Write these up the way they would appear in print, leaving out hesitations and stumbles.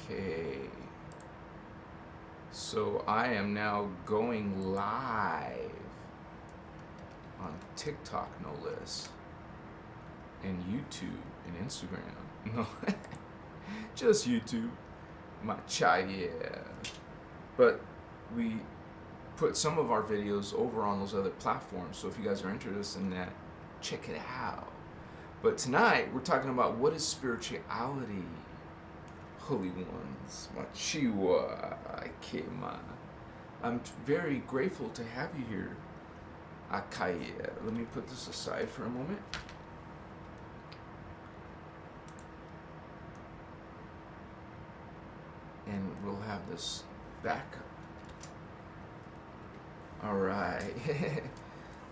Okay. So I am now going live on TikTok, no less, and YouTube and Instagram. No, just YouTube. My chaya. But we put some of our videos over on those other platforms. So if you guys are interested in that, check it out. But tonight we're talking about what is spirituality. Holy ones, Machiwa, Akema. I'm very grateful to have you here. Akaya. Let me put this aside for a moment. And we'll have this back. Alright.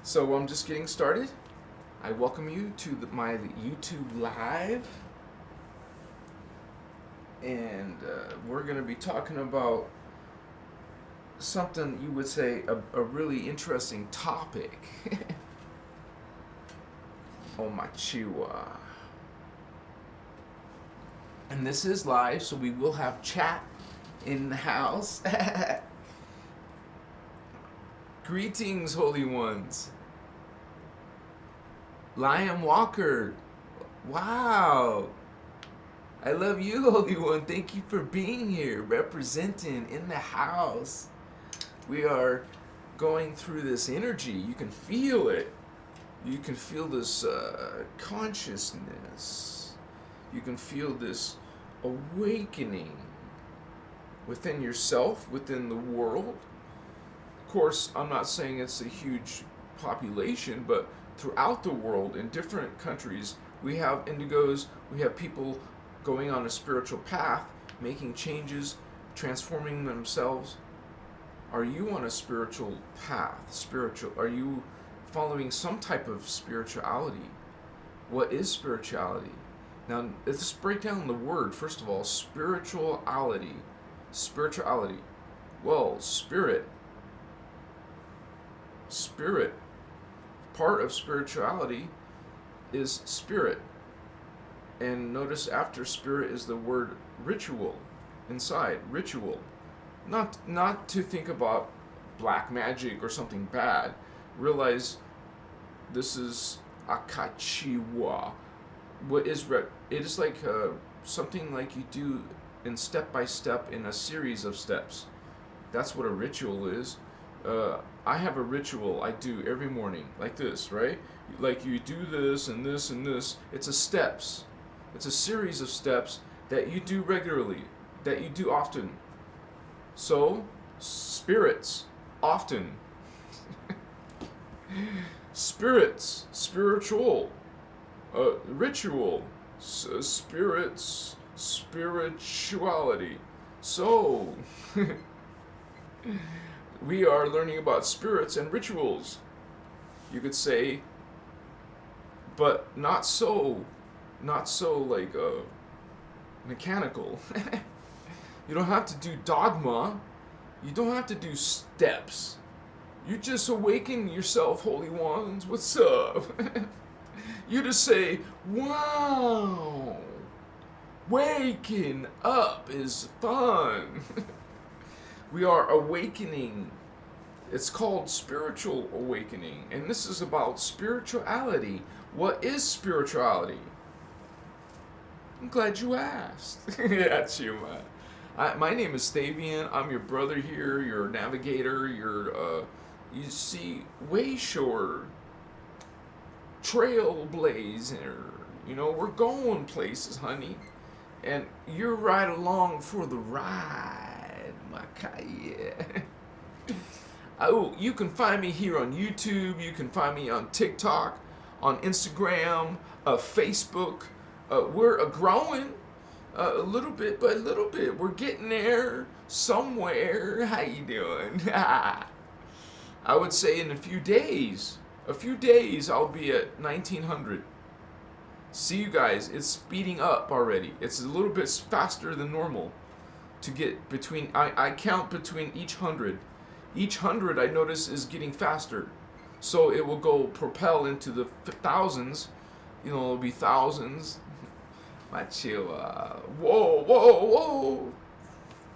So I'm just getting started. I welcome you to my YouTube Live. And we're going to be talking about something you would say a really interesting topic. Oh my chiwa. And this is live, so we will have chat in the house. Greetings, holy ones. Lion Walker. Wow. I love you, Holy One. Thank you for being here, representing in the house. We are going through this energy. You can feel it. You can feel this consciousness. You can feel this awakening within yourself, within the world. Of course, I'm not saying it's a huge population, but throughout the world, in different countries, we have indigos, we have people going on a spiritual path, making changes, transforming themselves. Are you on a spiritual path? Are you following some type of spirituality? What is spirituality? Now, let's break down the word. First of all, spirituality. Spirituality. Well, spirit. Spirit. Part of spirituality is spirit. And notice after spirit is the word ritual inside. Ritual. Not to think about black magic or something bad. Realize this is akachiwa. What is it is like something like you do in step by step in a series of steps. That's what a ritual is. I have a ritual I do every morning like this, right? Like you do this and this and this. It's a steps. It's a series of steps that you do regularly, that you do often. So, spirits, often. Spirits, spiritual, ritual, spirits, spirituality. So, we are learning about spirits and rituals. You could say, but not so like mechanical. You don't have to do dogma. You don't have to do steps. You just awaken yourself, holy ones. What's up? You just say, wow, waking up is fun. We are awakening. It's called spiritual awakening, and this is about spirituality. What is spirituality? I'm glad you asked. Yeah, Chuma. My name is Stavian. I'm your brother here, your navigator, you see, wayshore, trailblazer. You know, we're going places, honey. And you're right along for the ride, my kaya. Oh, you can find me here on YouTube. You can find me on TikTok, on Instagram, Facebook. We're growing a little bit by little bit. We're getting there somewhere. How you doing? I would say in a few days, I'll be at 1900. See you guys. It's speeding up already. It's a little bit faster than normal to get between. I count between each 100. Each 100 I notice is getting faster. So it will go propel into the thousands. You know, it'll be thousands. My chill. Whoa, whoa, whoa.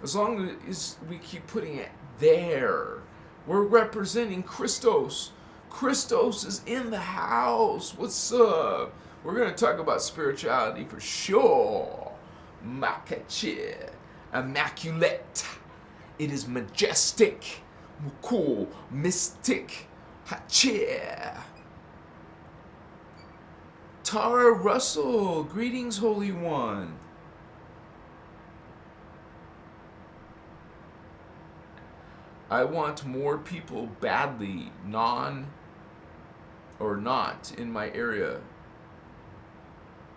As long as we keep putting it there, we're representing Christos. Christos is in the house. What's up? We're going to talk about spirituality for sure. Makache. Immaculate. It is majestic. Cool. Mystic. Hache. Tara Russell. Greetings, Holy One. I want more people badly not in my area.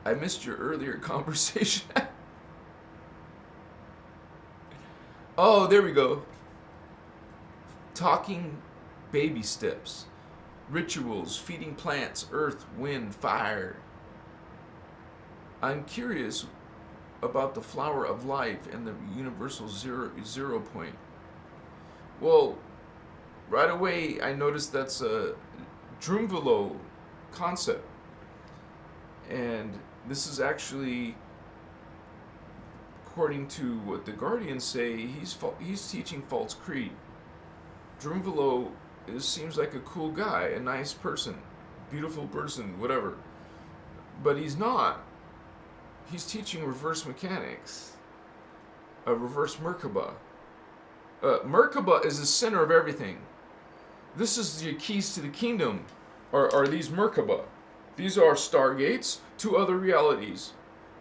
I missed your earlier conversation. Oh, there we go. Talking baby steps, rituals, feeding plants, earth, wind, fire. I'm curious about the flower of life and the universal zero point. Well, right away I noticed that's a Drumvalo concept. And this is actually, according to what the Guardians say, he's teaching false creed. Drumvalo seems like a cool guy, a nice person, beautiful person, whatever. But he's not. He's teaching reverse mechanics, a reverse Merkaba. Merkaba is the center of everything. This is the keys to the kingdom, are these Merkaba. These are stargates to other realities.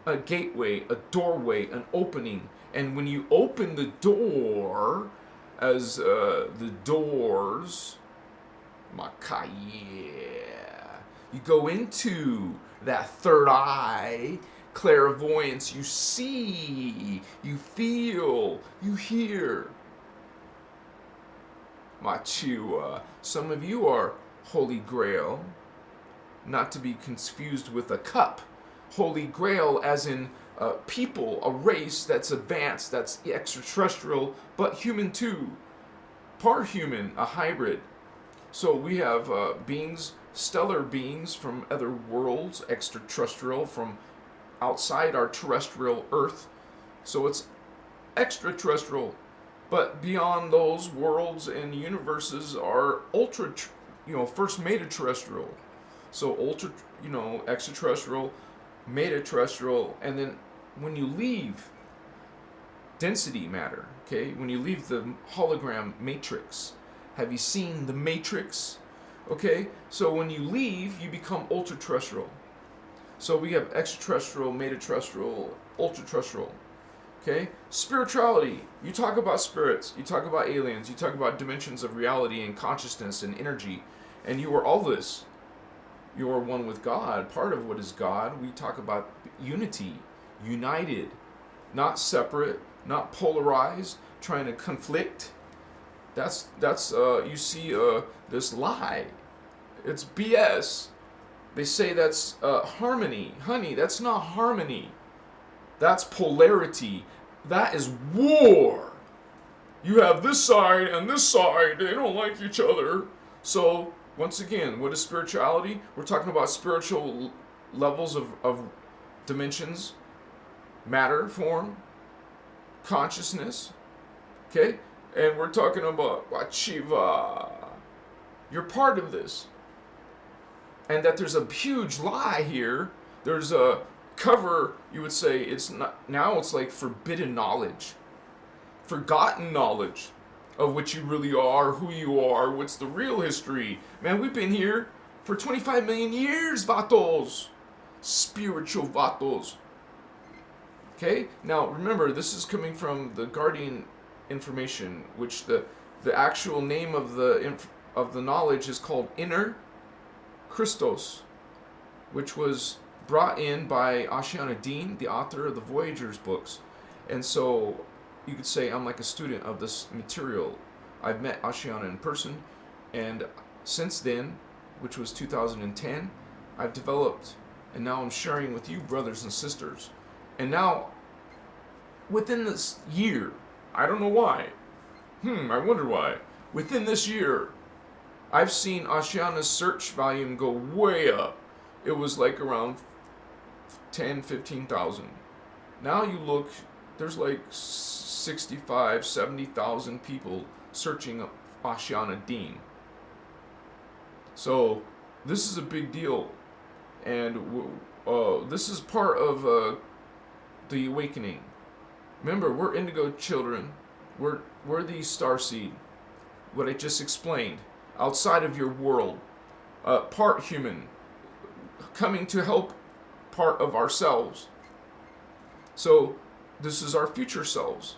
A gateway, a doorway, an opening. And when you open the door, as the doors, Makaya, you go into that third eye, clairvoyance. You see, you feel, you hear. Machua. Some of you are Holy Grail, not to be confused with a cup. Holy Grail as in people, a race that's advanced, that's extraterrestrial, but human too. Part human, a hybrid. So we have beings, stellar beings from other worlds, extraterrestrial, from outside our terrestrial Earth. So it's extraterrestrial. But beyond those worlds and universes are ultra, first metaterrestrial. So ultra, extraterrestrial, metaterrestrial, and then when you leave density matter, okay, when you leave the hologram matrix, have you seen the matrix? Okay, so when you leave, you become ultra terrestrial. So we have extraterrestrial, metaterrestrial, ultra terrestrial. Okay? Spirituality. You talk about spirits. You talk about aliens. You talk about dimensions of reality and consciousness and energy. And you are all this. You are one with God. Part of what is God. We talk about unity. United. Not separate. Not polarized. Trying to conflict. That's you see this lie. It's BS. They say that's harmony. Honey, that's not harmony. That's polarity. That is war. You have this side and this side. They don't like each other. So, once again, what is spirituality? We're talking about spiritual levels of dimensions, matter, form, consciousness. Okay? And we're talking about Shiva. You're part of this. And that there's a huge lie here. There's a cover, you would say, it's not, now it's like forbidden knowledge, forgotten knowledge of what you really are, who you are, what's the real history. Man, we've been here for 25 million years, vatos, spiritual vatos. Okay, now remember, this is coming from the Guardian information, which the actual name of the knowledge is called innerchristos, which was brought in by Ashiana Dean, the author of the Voyagers books. And so you could say I'm like a student of this material. I've met Ashiana in person, and since then, which was 2010, I've developed, and now I'm sharing with you, brothers and sisters. And now, within this year, I don't know why, I wonder why, within this year, I've seen Ashiana's search volume go way up. It was like around 10, 15,000. Now you look, there's like 65, 70,000 people searching up Ashana Dean. So this is a big deal, and this is part of the awakening. Remember, we're indigo children. We're the starseed. What I just explained, outside of your world, part human, coming to help part of ourselves. So this is our future selves.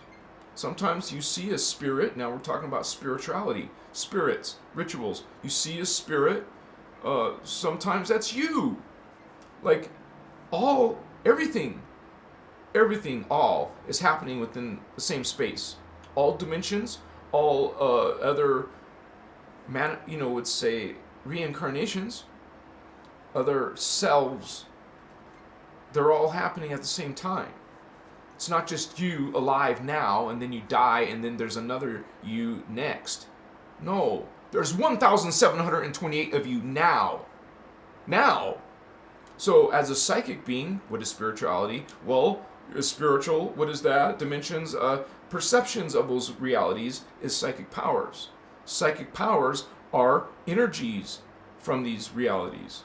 Sometimes you see a spirit. Now we're talking about spirituality, spirits, rituals. You see a spirit. Sometimes that's you. Like everything, all is happening within the same space. All dimensions, all other, would say reincarnations, other selves. They're all happening at the same time. It's not just you alive now, and then you die, and then there's another you next. No, there's 1,728 of you now. Now. So as a psychic being, what is spirituality? Well, spiritual, what is that? Dimensions, perceptions of those realities is psychic powers. Psychic powers are energies from these realities.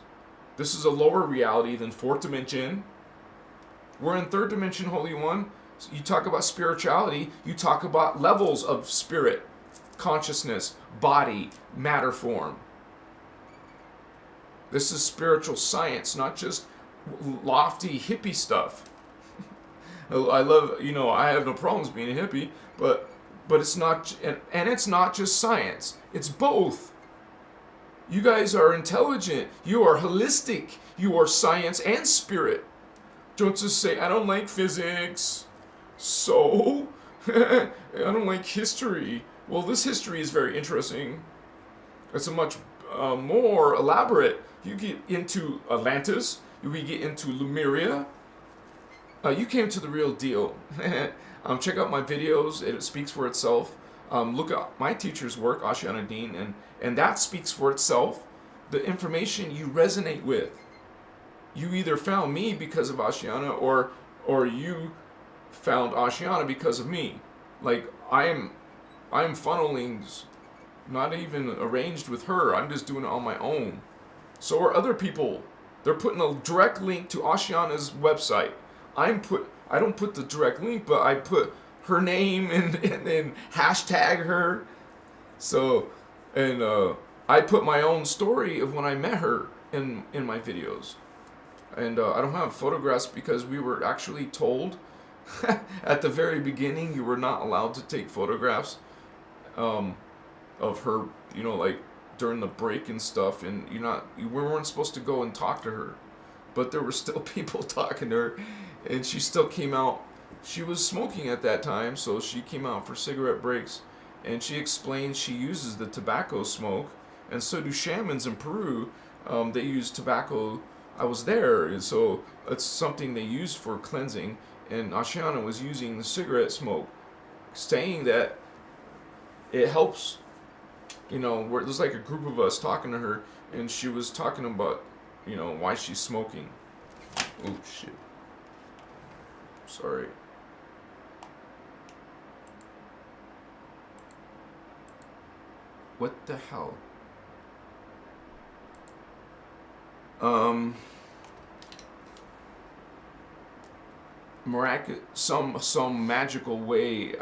This is a lower reality than fourth dimension. We're in third dimension, Holy One. You talk about spirituality, you talk about levels of spirit, consciousness, body, matter form. This is spiritual science, not just lofty hippie stuff. I love, I have no problems being a hippie, but it's not, and it's not just science. It's both. You guys are intelligent. You are holistic. You are science and spirit. Don't just say, I don't like physics. So? I don't like history. Well, this history is very interesting. It's a much more elaborate. You get into Atlantis. You get into Lemuria. You came to the real deal. Check out my videos. It speaks for itself. Look at my teacher's work, Ashana Dean, and that speaks for itself. The information you resonate with. You either found me because of Ashiana, or you found Ashiana because of me. Like I'm funnelings, not even arranged with her. I'm just doing it on my own. So are other people. They're putting a direct link to Ashiana's website. I don't put the direct link, but I put her name and then hashtag her. So, and I put my own story of when I met her in my videos. And I don't have photographs because we were actually told at the very beginning you were not allowed to take photographs of her, like during the break and stuff, and we weren't supposed to go and talk to her. But there were still people talking to her, and she still came out. She was smoking at that time, so she came out for cigarette breaks, and she explained she uses the tobacco smoke, and so do shamans in Peru. They use tobacco. I was there, and so it's something they use for cleansing, and Ashiana was using the cigarette smoke, saying that it helps. There's like a group of us talking to her, and she was talking about, why she's smoking. Oh, shit. Sorry. What the hell? Some magical way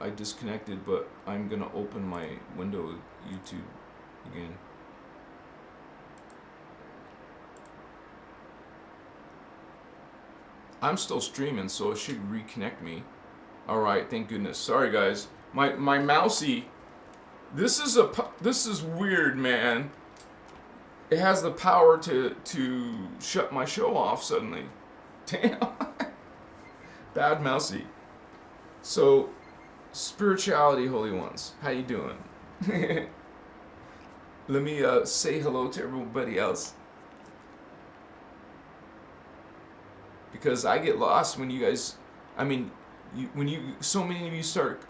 I disconnected, but I'm gonna open my window YouTube again. I'm still streaming, so it should reconnect me. All right, thank goodness. Sorry guys, my mousey. This is weird, man. It has the power to shut my show off suddenly. Damn. Bad mousey. So, spirituality, holy ones. How you doing? Let me say hello to everybody else. Because I get lost when you guys, so many of you start,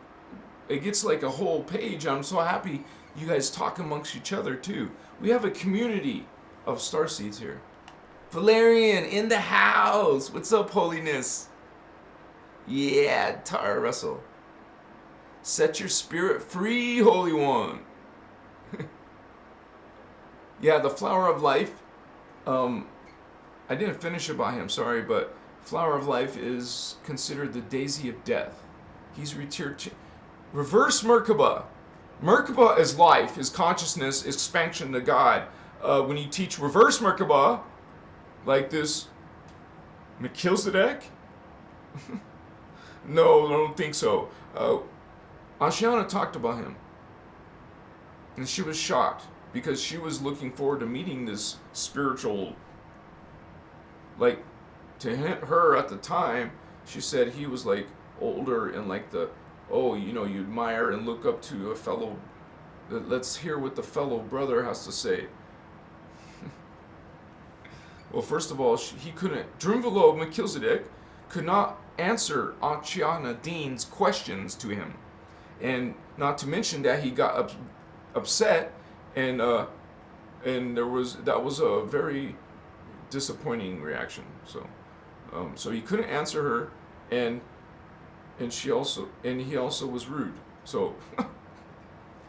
it gets like a whole page. I'm so happy you guys talk amongst each other too. We have a community of starseeds here. Valerian in the house. What's up, holiness? Yeah, Tara Russell. Set your spirit free, Holy One. Yeah, the flower of life. I didn't finish about him, sorry, but flower of life is considered the daisy of death. He's reverse Merkaba. Merkaba is life, is consciousness, expansion to God. When you teach reverse Merkaba, like this Melchizedek, no, I don't think so. Ashiana talked about him, and she was shocked because she was looking forward to meeting this spiritual, like, to her at the time, she said he was like older and like you admire and look up to a fellow. Let's hear what the fellow brother has to say. Well, first of all, he couldn't. Drunvalo Melchizedek could not answer Achiana Dean's questions to him, and not to mention that he got upset, and that was a very disappointing reaction. So he couldn't answer her, and he also was rude. So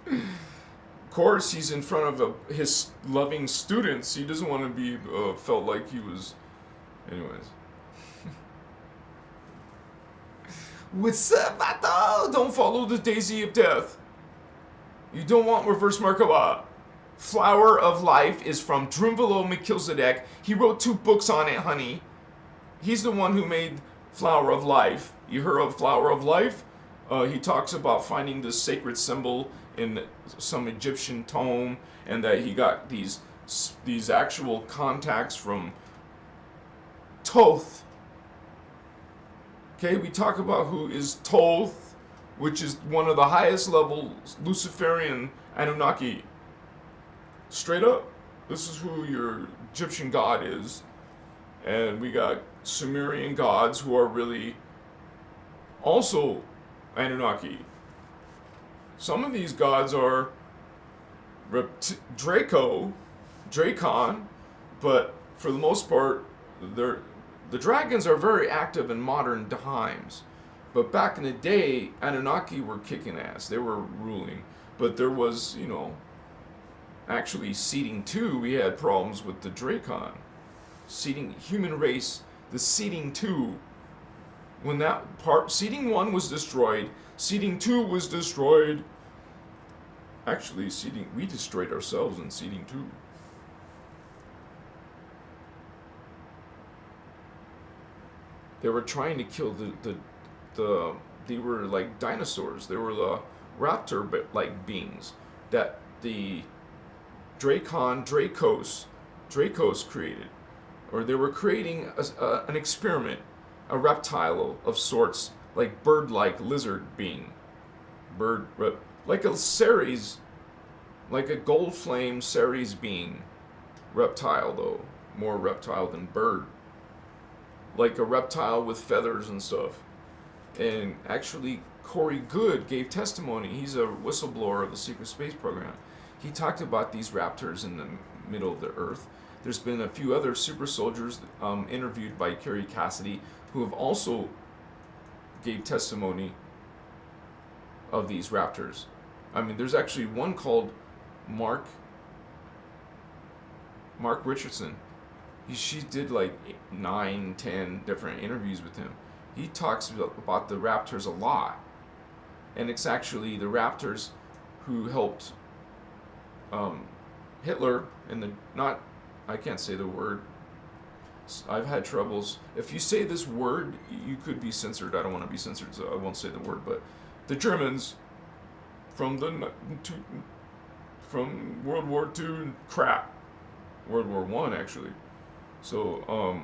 of course he's in front of his loving students. He doesn't want to be felt like he was. Anyways. What's up, Vato? Don't follow the daisy of death. You don't want reverse Merkaba. Flower of Life is from Drunvalo Melchizedek. He wrote 2 books on it, honey. He's the one who made Flower of Life. You heard of Flower of Life? He talks about finding this sacred symbol in some Egyptian tome, and that he got these actual contacts from Thoth. Okay, we talk about who is Thoth, which is one of the highest level Luciferian Anunnaki. Straight up, this is who your Egyptian god is. And we got Sumerian gods who are really also Anunnaki. Some of these gods are Drakon, but for the most part, the dragons are very active in modern times. But back in the day, Anunnaki were kicking ass. They were ruling. But there was, actually seeding 2, we had problems with the Drakon. Seeding, human race, the seeding 2. When that part, seeding 1 was destroyed, seeding 2 was destroyed. Actually, we destroyed ourselves in seeding 2. They were trying to kill they were like dinosaurs. They were the raptor-like beings that the Dracos created. Or they were creating an experiment, a reptile of sorts, like bird-like lizard being. Like a Ceres, like a gold flame Ceres being. Reptile, though. More reptile than bird. Like a reptile with feathers and stuff. And actually, Corey Good gave testimony. He's a whistleblower of the Secret Space Program. He talked about these raptors in the middle of the Earth. There's been a few other super soldiers interviewed by Kerry Cassidy who have also gave testimony of these raptors. I mean, there's actually one called Mark Richardson. She did like 9, 10 different interviews with him. He talks about the raptors a lot. And it's actually the raptors who helped Hitler I can't say the word. I've had troubles. If you say this word, you could be censored. I don't want to be censored, so I won't say the word. But the Germans from World War II crap, World War One actually. So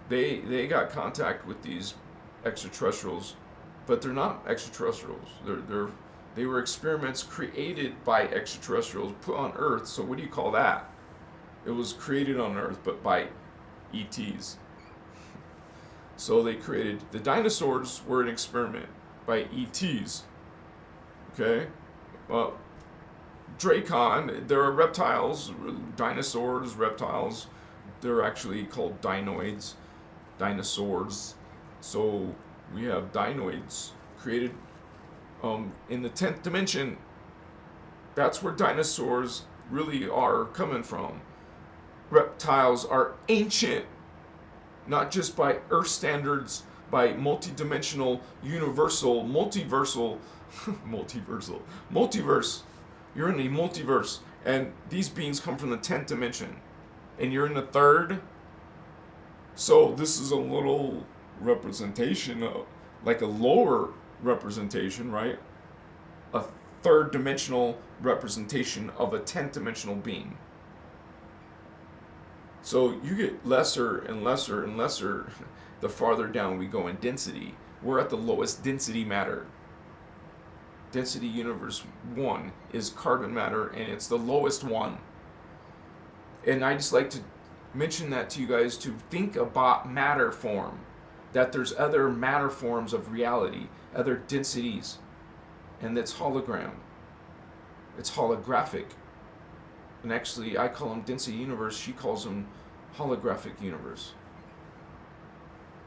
they got contact with these extraterrestrials, but they're not extraterrestrials. They were experiments created by extraterrestrials put on Earth. So what do you call that? It was created on Earth, but by ETs. So they created, the dinosaurs were an experiment by ETs. Okay? Well, Drakon, there are reptiles, dinosaurs, reptiles. They're actually called dinoids, dinosaurs. So we have dinoids created In the 10th dimension, that's where dinosaurs really are coming from. Reptiles are ancient, not just by Earth standards, by multidimensional, universal, multiversal, multiverse. You're in a multiverse, and these beings come from the 10th dimension, and you're in the third. So this is a little representation of, like a lower representation, right? A third dimensional representation of a 10th dimensional being. So you get lesser and lesser and lesser the farther down we go in density. We're at the lowest density matter. Density universe 1 is carbon matter, and it's the lowest one. And I just like to mention that to you guys, to think about matter form, that there's other matter forms of reality, other densities, and that's hologram. It's holographic. And actually, I call them density universe, she calls them holographic universe.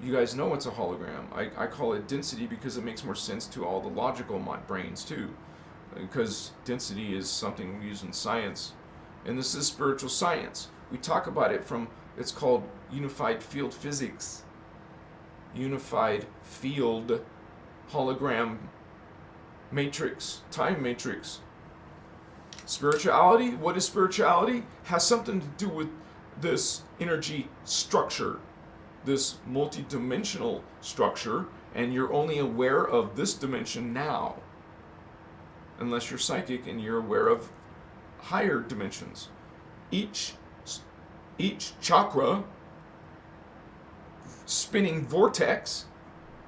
You guys know it's a hologram. I call it density because it makes more sense to all the logical brains too. Because density is something we use in science. And this is spiritual science. We talk about it from, it's called unified field physics. Unified field hologram matrix, time matrix. Spirituality, what is spirituality? Has something to do with this energy structure, this multidimensional structure, and you're only aware of this dimension now. Unless you're psychic and you're aware of higher dimensions. Each chakra, spinning vortex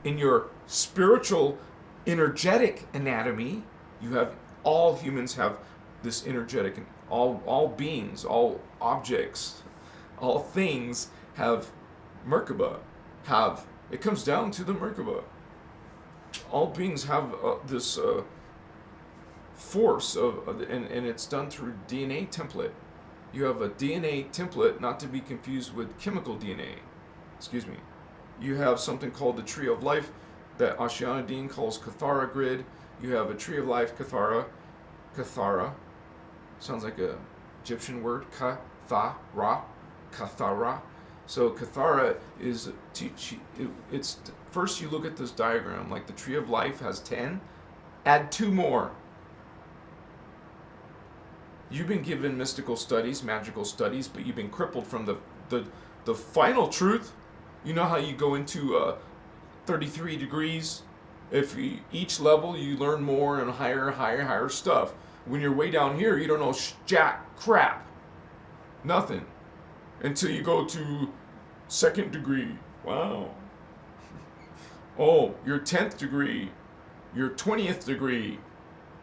in your spiritual energetic anatomy, you have, all humans have this energetic, all beings, all objects, all things have Merkaba, it comes down to the Merkaba. All beings have this force and it's done through DNA template. You have a DNA template, not to be confused with chemical DNA. Excuse me. You have something called the Tree of Life that Ashiana Dean calls Kathara grid. You have a Tree of Life, Kathara. Sounds like a Egyptian word, Kathara. So Kathara is, it's first you look at this diagram, like the Tree of Life has 10, add 2 more. You've been given mystical studies, magical studies, but you've been crippled from the final truth. You know how you go into 33 degrees? Each level you learn more and higher stuff. When you're way down here, you don't know jack crap. Nothing. Until you go to 2nd degree. Wow. Oh, your 10th degree. Your 20th degree.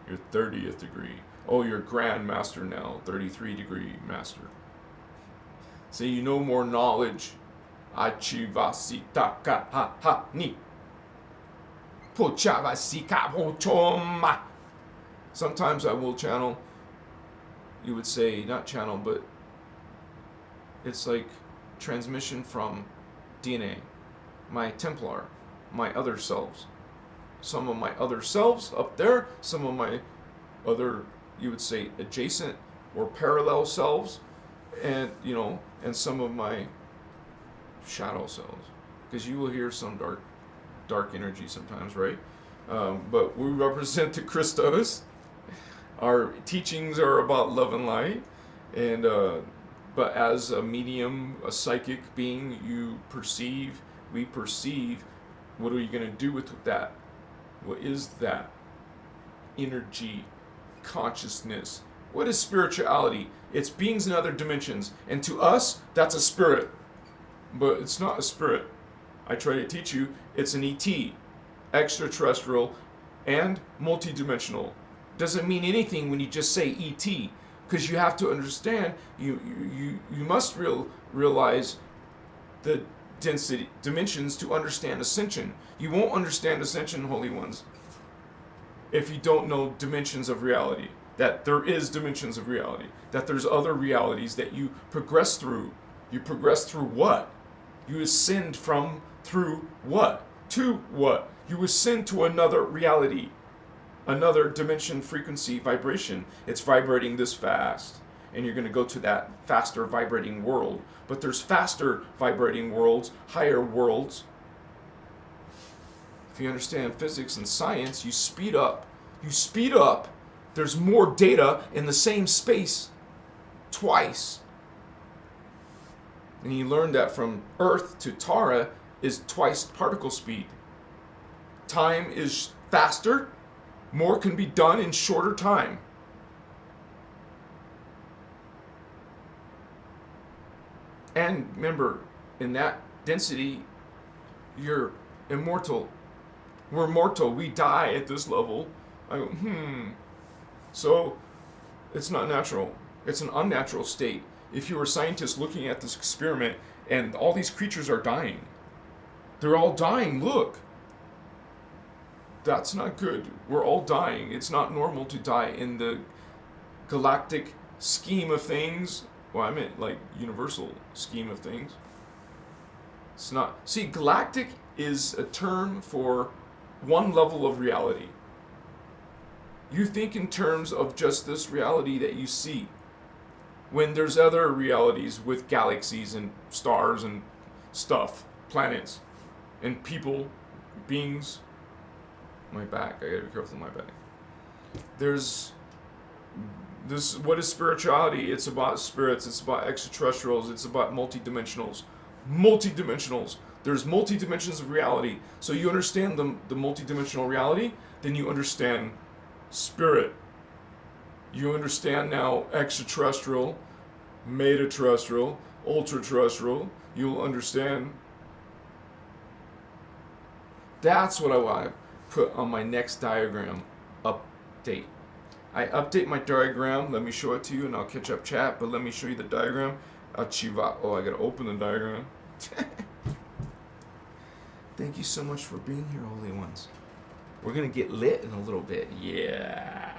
Your 30th degree. Oh, you're Grand Master now, 33 degree Master. So you know more knowledge. Achivasita ha ha ni. Pochavasika pochoma. Sometimes I will channel. You would say, not channel, but it's like transmission from DNA. My Templar, my other selves. Some of my other selves up there, some of my other, you would say, adjacent or parallel selves, and and some of my shadow selves, because you will hear some dark energy sometimes, right? But we represent the Christos. Our teachings are about love and light, and but as a medium, a psychic being, we perceive. What are you going to do with that? What is that? Energy, consciousness. What is spirituality? It's beings in other dimensions, and to us, that's a spirit. But it's not a spirit. I try to teach you, it's an ET, extraterrestrial and multidimensional. Doesn't mean anything when you just say ET, because you have to understand, you must realize the density dimensions to understand ascension. You won't understand ascension, holy ones, if you don't know dimensions of reality, that there is dimensions of reality, that there's other realities that you progress through. You progress through what? You ascend through what? To what? You ascend to another reality. another dimension, frequency, vibration. It's vibrating this fast. And you're going to go to that faster vibrating world. But there's faster vibrating worlds, higher worlds. If you understand physics and science, you speed up. You speed up. There's more data in the same space twice. And you learn that from Earth to Tara is twice particle speed. Time is faster. More can be done in shorter time. And remember, in that density, you're immortal. We're mortal. We die at this level. I go, So, it's not natural. It's an unnatural state. If you were scientists looking at this experiment and all these creatures are dying, they're all dying, look. That's not good. We're all dying. It's not normal to die in the galactic scheme of things. Well, I meant like universal scheme of things. It's not. See, galactic is a term for one level of reality. You think in terms of just this reality that you see. When there's other realities with galaxies and stars and stuff, planets, and people, beings. My back, I gotta be careful with my back. There's this, what is spirituality? It's about spirits, it's about extraterrestrials, it's about multidimensionals. Multidimensionals. There's multi-dimensions of reality. So you understand the multidimensional reality, then you understand spirit. You understand now extraterrestrial, metaterrestrial, ultra-terrestrial. You'll understand. That's what I want to put on my next diagram. Update. I update my diagram. Let me show it to you and I'll catch up chat. But let me show you the diagram. Achieva. Oh, I got to open the diagram. Thank you so much for being here, Holy Ones. We're going to get lit in a little bit. Yeah.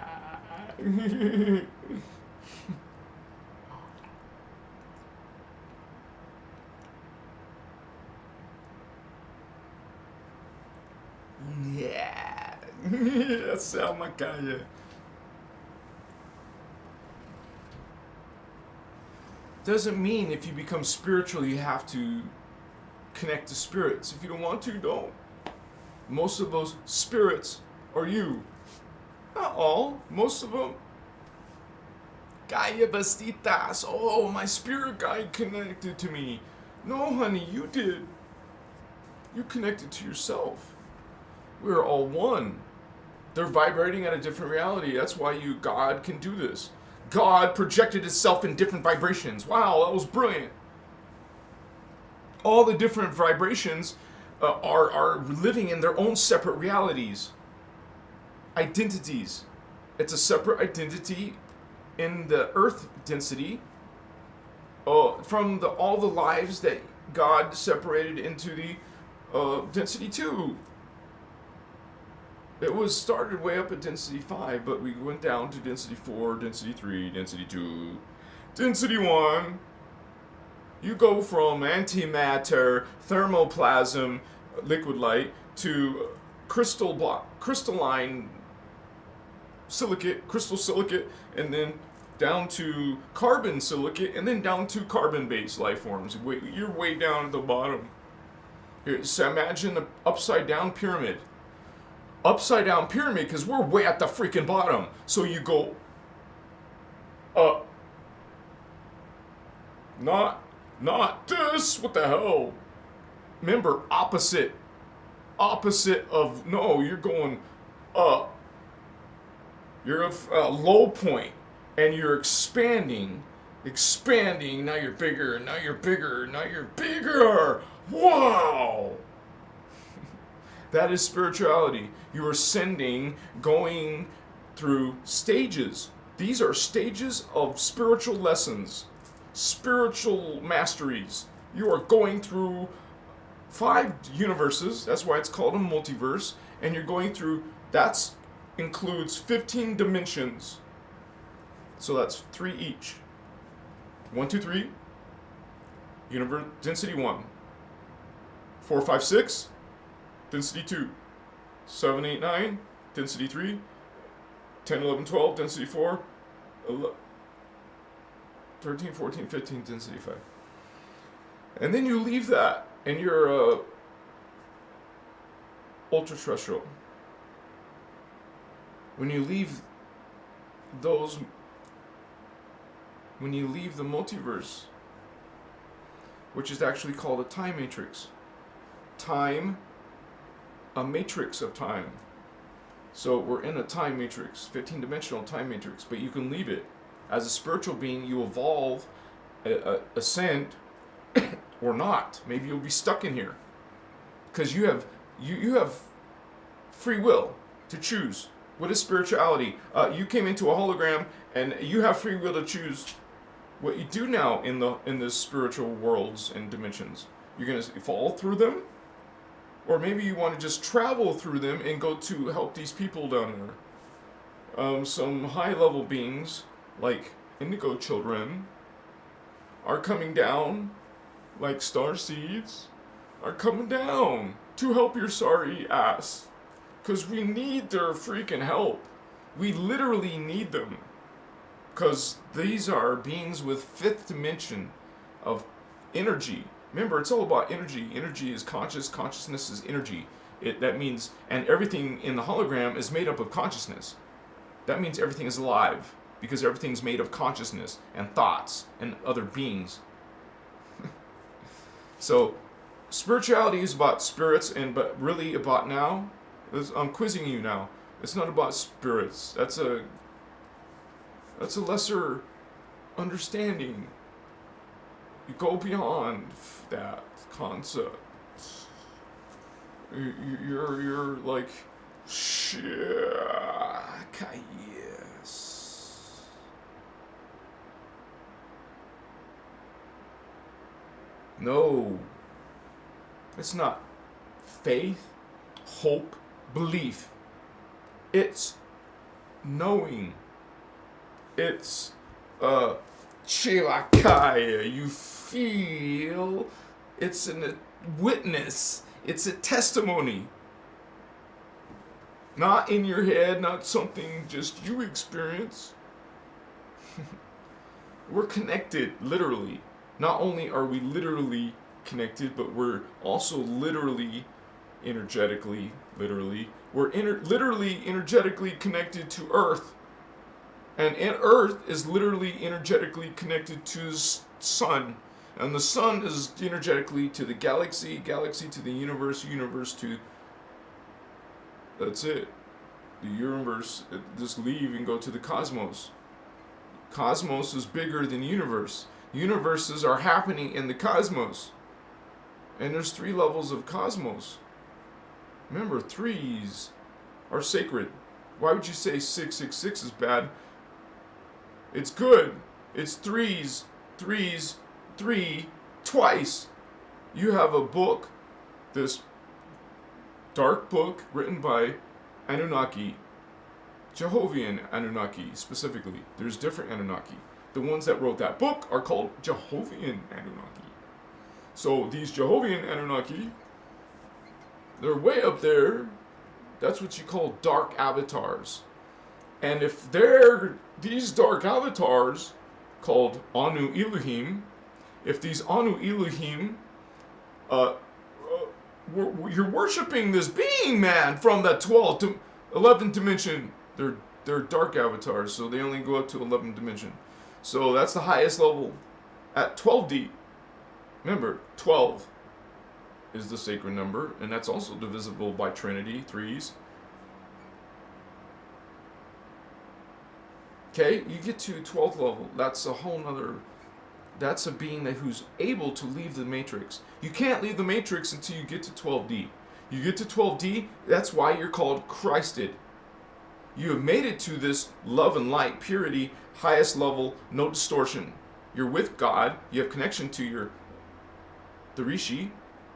Yeah. Essa é uma caia. Doesn't mean if you become spiritual you have to connect to spirits. If you don't want to, don't. Most of those spirits are you. Not all. Most of them. Gaia bastitas. Oh, my spirit guide connected to me. No, honey, you did. You connected to yourself. We're all one. They're vibrating at a different reality. That's why God can do this. God projected itself in different vibrations. Wow, that was brilliant. All the different vibrations are living in their own separate realities. Identities. It's a separate identity in the earth density from all the lives that God separated into the density 2. It was started way up at density 5, but we went down to density 4, density 3, density 2, density 1. You go from antimatter, thermoplasm, liquid light, to crystalline silicate, crystal silicate, and then down to carbon silicate, and then down to carbon-based life forms. You're way down at the bottom. So imagine an upside-down pyramid. Upside-down pyramid, because we're way at the freaking bottom. So you go up. Not this. What the hell? Remember, opposite of, no, you're going up. You're at a low point, and you're expanding. Now you're bigger, now you're bigger, now you're bigger. Wow! That is spirituality. You're ascending, going through stages. These are stages of spiritual lessons, spiritual masteries. You are going through 5 universes. That's why it's called a multiverse. And you're going through, that includes 15 dimensions. So that's 3 each. 1, 2, 3. Universe density 1. 4, 5, 6. Density 2. 7, 8, 9. Density 3. 10, 11, 12, density 4. 13, 14, 15, density 5. And then you leave that, and you're ultra-terrestrial. When you leave those, when you leave the multiverse, which is actually called a time matrix. Time, a matrix of time. So we're in a time matrix, 15-dimensional time matrix, but you can leave it. As a spiritual being, you evolve, ascend, or not. Maybe you'll be stuck in here. Because you have free will to choose. What is spirituality? You came into a hologram, and you have free will to choose what you do now in the spiritual worlds and dimensions. You're going to fall through them, or maybe you want to just travel through them and go to help these people down there. Some high-level beings, like indigo children, are coming down, like star seeds, are coming down to help your sorry ass. Because we need their freaking help. We literally need them. Because these are beings with 5th dimension of energy. Remember, it's all about energy. Energy is conscious. Consciousness is energy. That means, and everything in the hologram is made up of consciousness. That means everything is alive. Because everything's made of consciousness and thoughts and other beings. So, spirituality is about spirits, but really about now. I'm quizzing you now. It's not about spirits. That's a lesser understanding. You go beyond that concept. You're like, yes. No. It's not faith, hope, belief. It's knowing. It's Chilakaya. You feel. It's a witness. It's a testimony. Not in your head, not something just you experience. We're connected, literally. Not only are we literally connected, but we're also literally, energetically, we're literally energetically connected to Earth. And Earth is literally energetically connected to the sun. And the sun is energetically to the galaxy, galaxy to the universe, universe to... That's it. The universe, just leave and go to the cosmos. Cosmos is bigger than universe. Universes are happening in the cosmos. And there's 3 levels of cosmos. Remember, 3s are sacred. Why would you say 666 is bad? It's good. It's 3s, 3, twice. You have a book, this dark book written by Anunnaki, Jehovian Anunnaki specifically. There's different Anunnaki. The ones that wrote that book are called Jehovian Anunnaki. So these Jehovian Anunnaki, they're way up there. That's what you call dark avatars. And if they're these dark avatars called Anu Elohim, if these Anu Elohim, you're worshiping this being, man, from that 12th to 11th dimension. They're dark avatars, so they only go up to 11th dimension. So that's the highest level at 12D. Remember, 12 is the sacred number, and that's also divisible by Trinity, 3s. Okay, you get to 12th level. That's a whole nother... That's a being who's able to leave the matrix. You can't leave the matrix until you get to 12D. You get to 12D, that's why you're called Christed. You have made it to this love and light, purity, highest level, no distortion. You're with God. You have connection to the Rishi,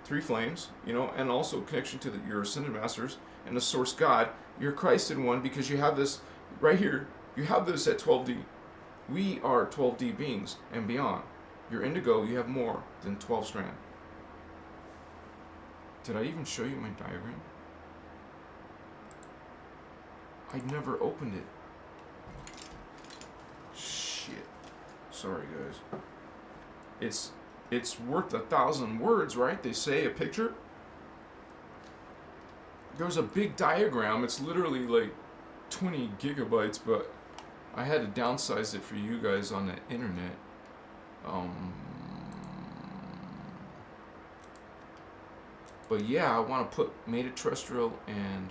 3 flames, and also connection to your ascended masters and the source God. You're Christed one because you have this right here. You have this at 12D. We are 12D beings and beyond. You're indigo, you have more than 12 strand. Did I even show you my diagram? I never opened it. Sorry, guys. It's worth 1,000 words, right? They say a picture. There's a big diagram. It's literally like 20 gigabytes, but I had to downsize it for you guys on the internet. But yeah, I want to put metaterrestrial and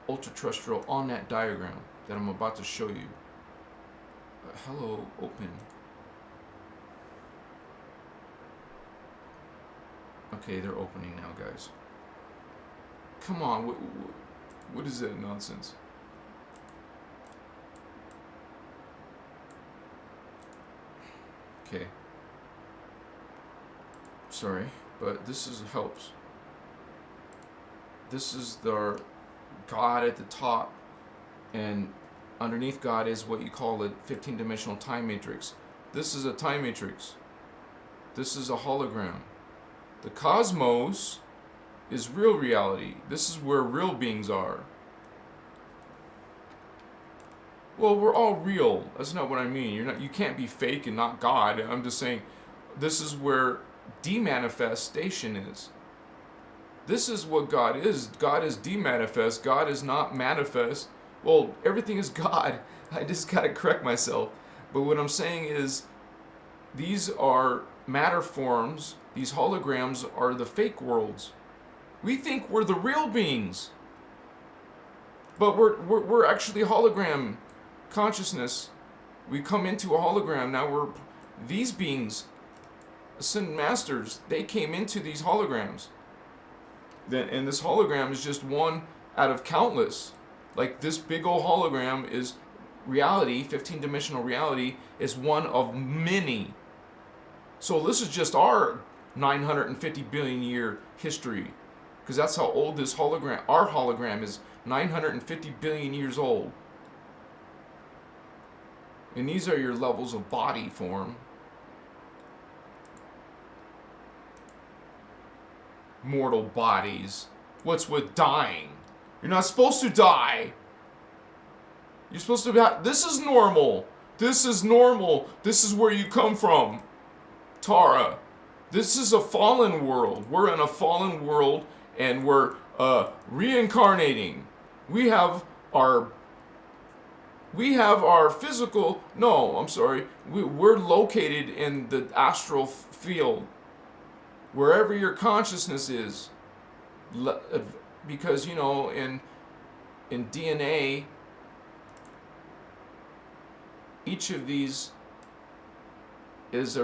ultra-terrestrial on that diagram that I'm about to show you. Hello, open. Okay, they're opening now, guys. Come on, what is that nonsense? Okay. Sorry, but this helps. This is our God at the top, and underneath God is what you call a 15-dimensional time matrix. This is a time matrix. This is a hologram. The cosmos is real reality. This is where real beings are. Well, we're all real. That's not what I mean. You can't be fake and not God. I'm just saying this is where demanifestation is. This is what God is. God is demanifest. God is not manifest. Well, everything is God. I just gotta correct myself. But what I'm saying is these are matter forms. These holograms are the fake worlds. We think we're the real beings. But we're actually hologram consciousness. We come into a hologram. Now we're these beings, ascended masters, they came into these holograms. And this hologram is just one out of countless. Like this big old hologram is reality, 15-dimensional reality, is one of many. So this is just our 950 billion year history. Because that's how old this hologram, our hologram is 950 billion years old. And these are your levels of body form. Mortal bodies. What's with dying? You're not supposed to die. You're supposed to have, this is normal. This is normal. This is where you come from. Tara. This is a fallen world. We're in a fallen world and we're reincarnating. We have our physical, no, I'm sorry. We're located in the astral field. Wherever your consciousness is, because in DNA, each of these is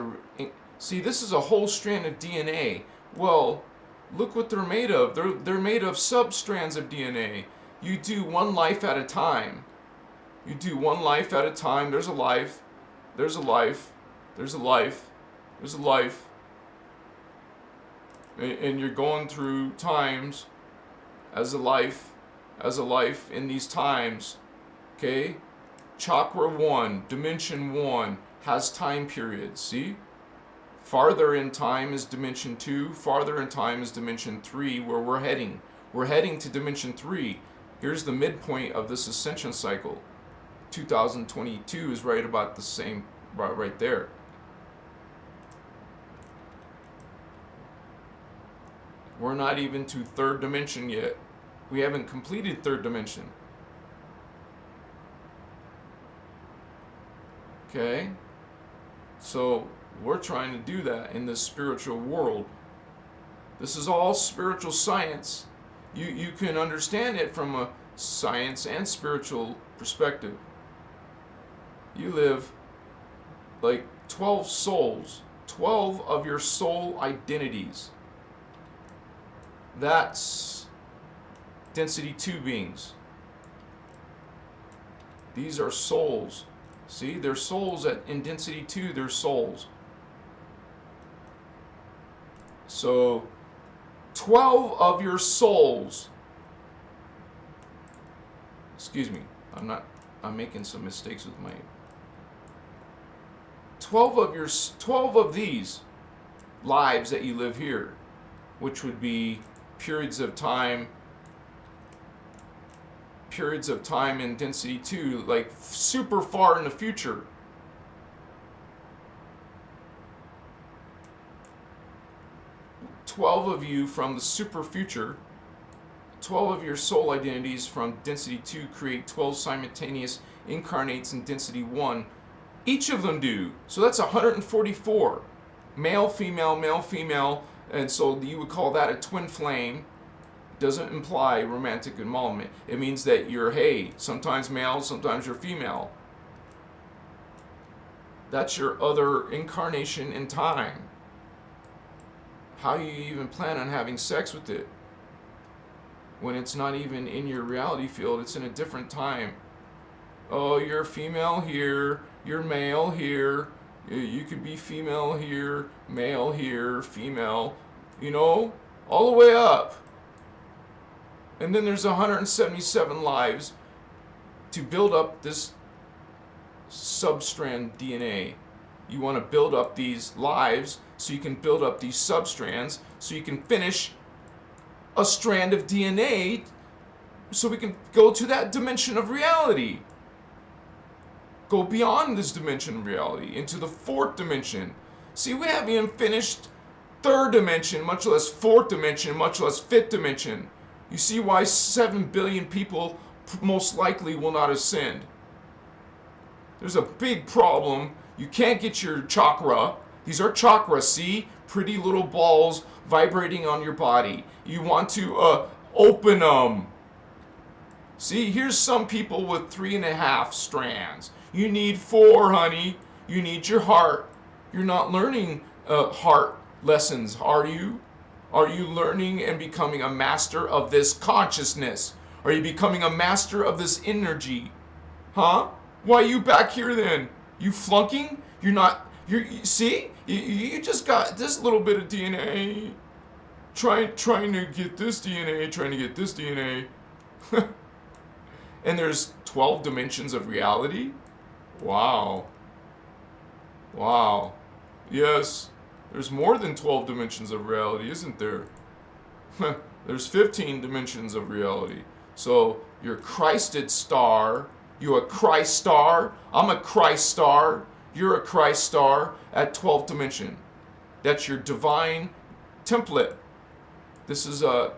see, this is a whole strand of DNA. Well, look what they're made of. They're made of sub-strands of DNA. You do one life at a time. You do one life at a time. There's a life. There's a life. There's a life. There's a life. And you're going through times as a life in these times. Okay? Chakra 1, dimension 1 has time periods. See? Farther in time is dimension 2. Farther in time is dimension 3, where we're heading. We're heading to dimension 3. Here's the midpoint of this ascension cycle. 2022 is right about the same, right there. We're not even to third dimension yet. We haven't completed third dimension. Okay? So we're trying to do that in this spiritual world. This is all spiritual science. You can understand it from a science and spiritual perspective. You live like 12 souls, 12 of your soul identities. That's density 2 beings. These are souls. See, they're souls in density 2, they're souls. So 12 of your souls. Excuse me. I'm making some mistakes with my 12 of these lives that you live here, which would be periods of time in density 2, like super far in the future. 12 of you from the super future, 12 of your soul identities from density 2 create 12 simultaneous incarnates in density 1. Each of them do. So that's 144. Male, female, and so you would call that a twin flame. It doesn't imply romantic involvement. It means that you're, hey, sometimes male, sometimes you're female. That's your other incarnation in time. How you even plan on having sex with it when it's not even in your reality field, it's in a different time. Oh, you're female here, you're male here, you could be female here, male here, female, you know, all the way up. And then there's 177 lives to build up this substrand DNA. You want to build up these lives so you can build up these substrands so you can finish a strand of DNA so we can go to that dimension of reality. Go beyond this dimension of reality into the fourth dimension. See, we haven't even finished third dimension, much less fourth dimension, much less fifth dimension. You see why 7 billion people most likely will not ascend. There's a big problem. You can't get your chakra. These are chakras, see? Pretty little balls vibrating on your body. You want to open them. See, here's some people with 3.5 strands. You need 4, honey. You need your heart. You're not learning heart lessons, are you? Are you learning and becoming a master of this consciousness? Are you becoming a master of this energy? Huh? Why are you back here then? You flunking? You're not, see? You just got this little bit of DNA. Trying to get this DNA, trying to get this DNA. And there's 12 dimensions of reality? Wow. Wow. Yes, there's more than 12 dimensions of reality, isn't there? There's 15 dimensions of reality. So you're a Christed star. You a Christ star. I'm a Christ star. You're a Christ star at 12th dimension. That's your divine template. This is a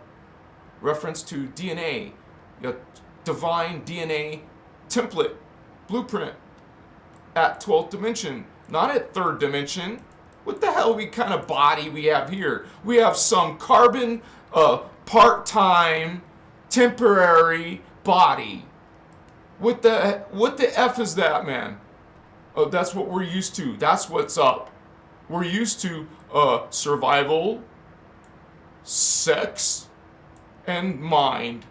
reference to DNA. A divine DNA template, blueprint at 12th dimension, not at 3rd dimension. What the hell kind of body we have here? We have some carbon, part-time, temporary body. What the F is that, man? Oh, that's what we're used to. That's what's up. We're used to survival, sex, and mind.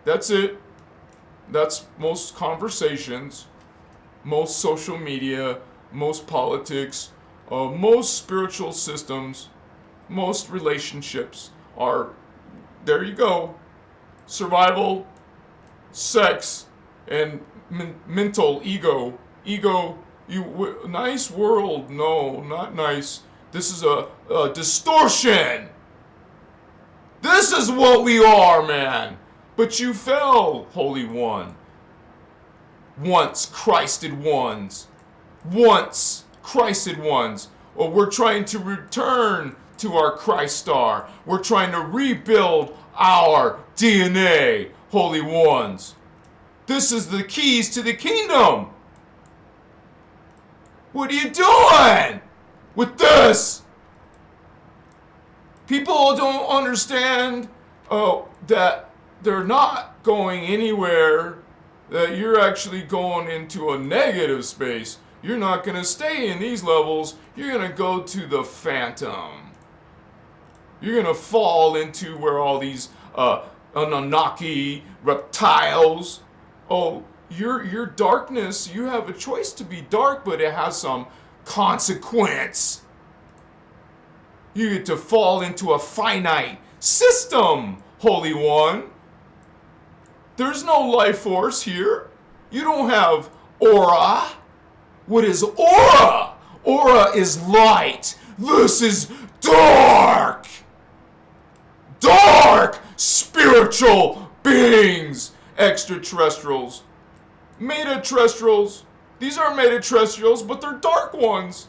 That's it. That's most conversations, most social media, most politics, most spiritual systems, most relationships are, there you go, survival, sex, and mental ego. Nice world. No, not nice. This is a distortion. This is what we are, man. But you fell, Holy One. Once Christed ones. Once Christed ones. Or we're trying to return to our Christ star. We're trying to rebuild our DNA, Holy Ones. This is the keys to the kingdom. What are you doing with this? People don't understand that they're not going anywhere, that you're actually going into a negative space. You're not going to stay in these levels. You're going to go to the phantom. You're going to fall into where all these Anunnaki, reptiles, your darkness, you have a choice to be dark, but it has some consequence. You get to fall into a finite system, Holy One. There's no life force here. You don't have aura. What is aura? Aura is light. This is dark. Dark spiritual beings. Extraterrestrials. Metaterrestrials. These are metaterrestrials, but they're dark ones.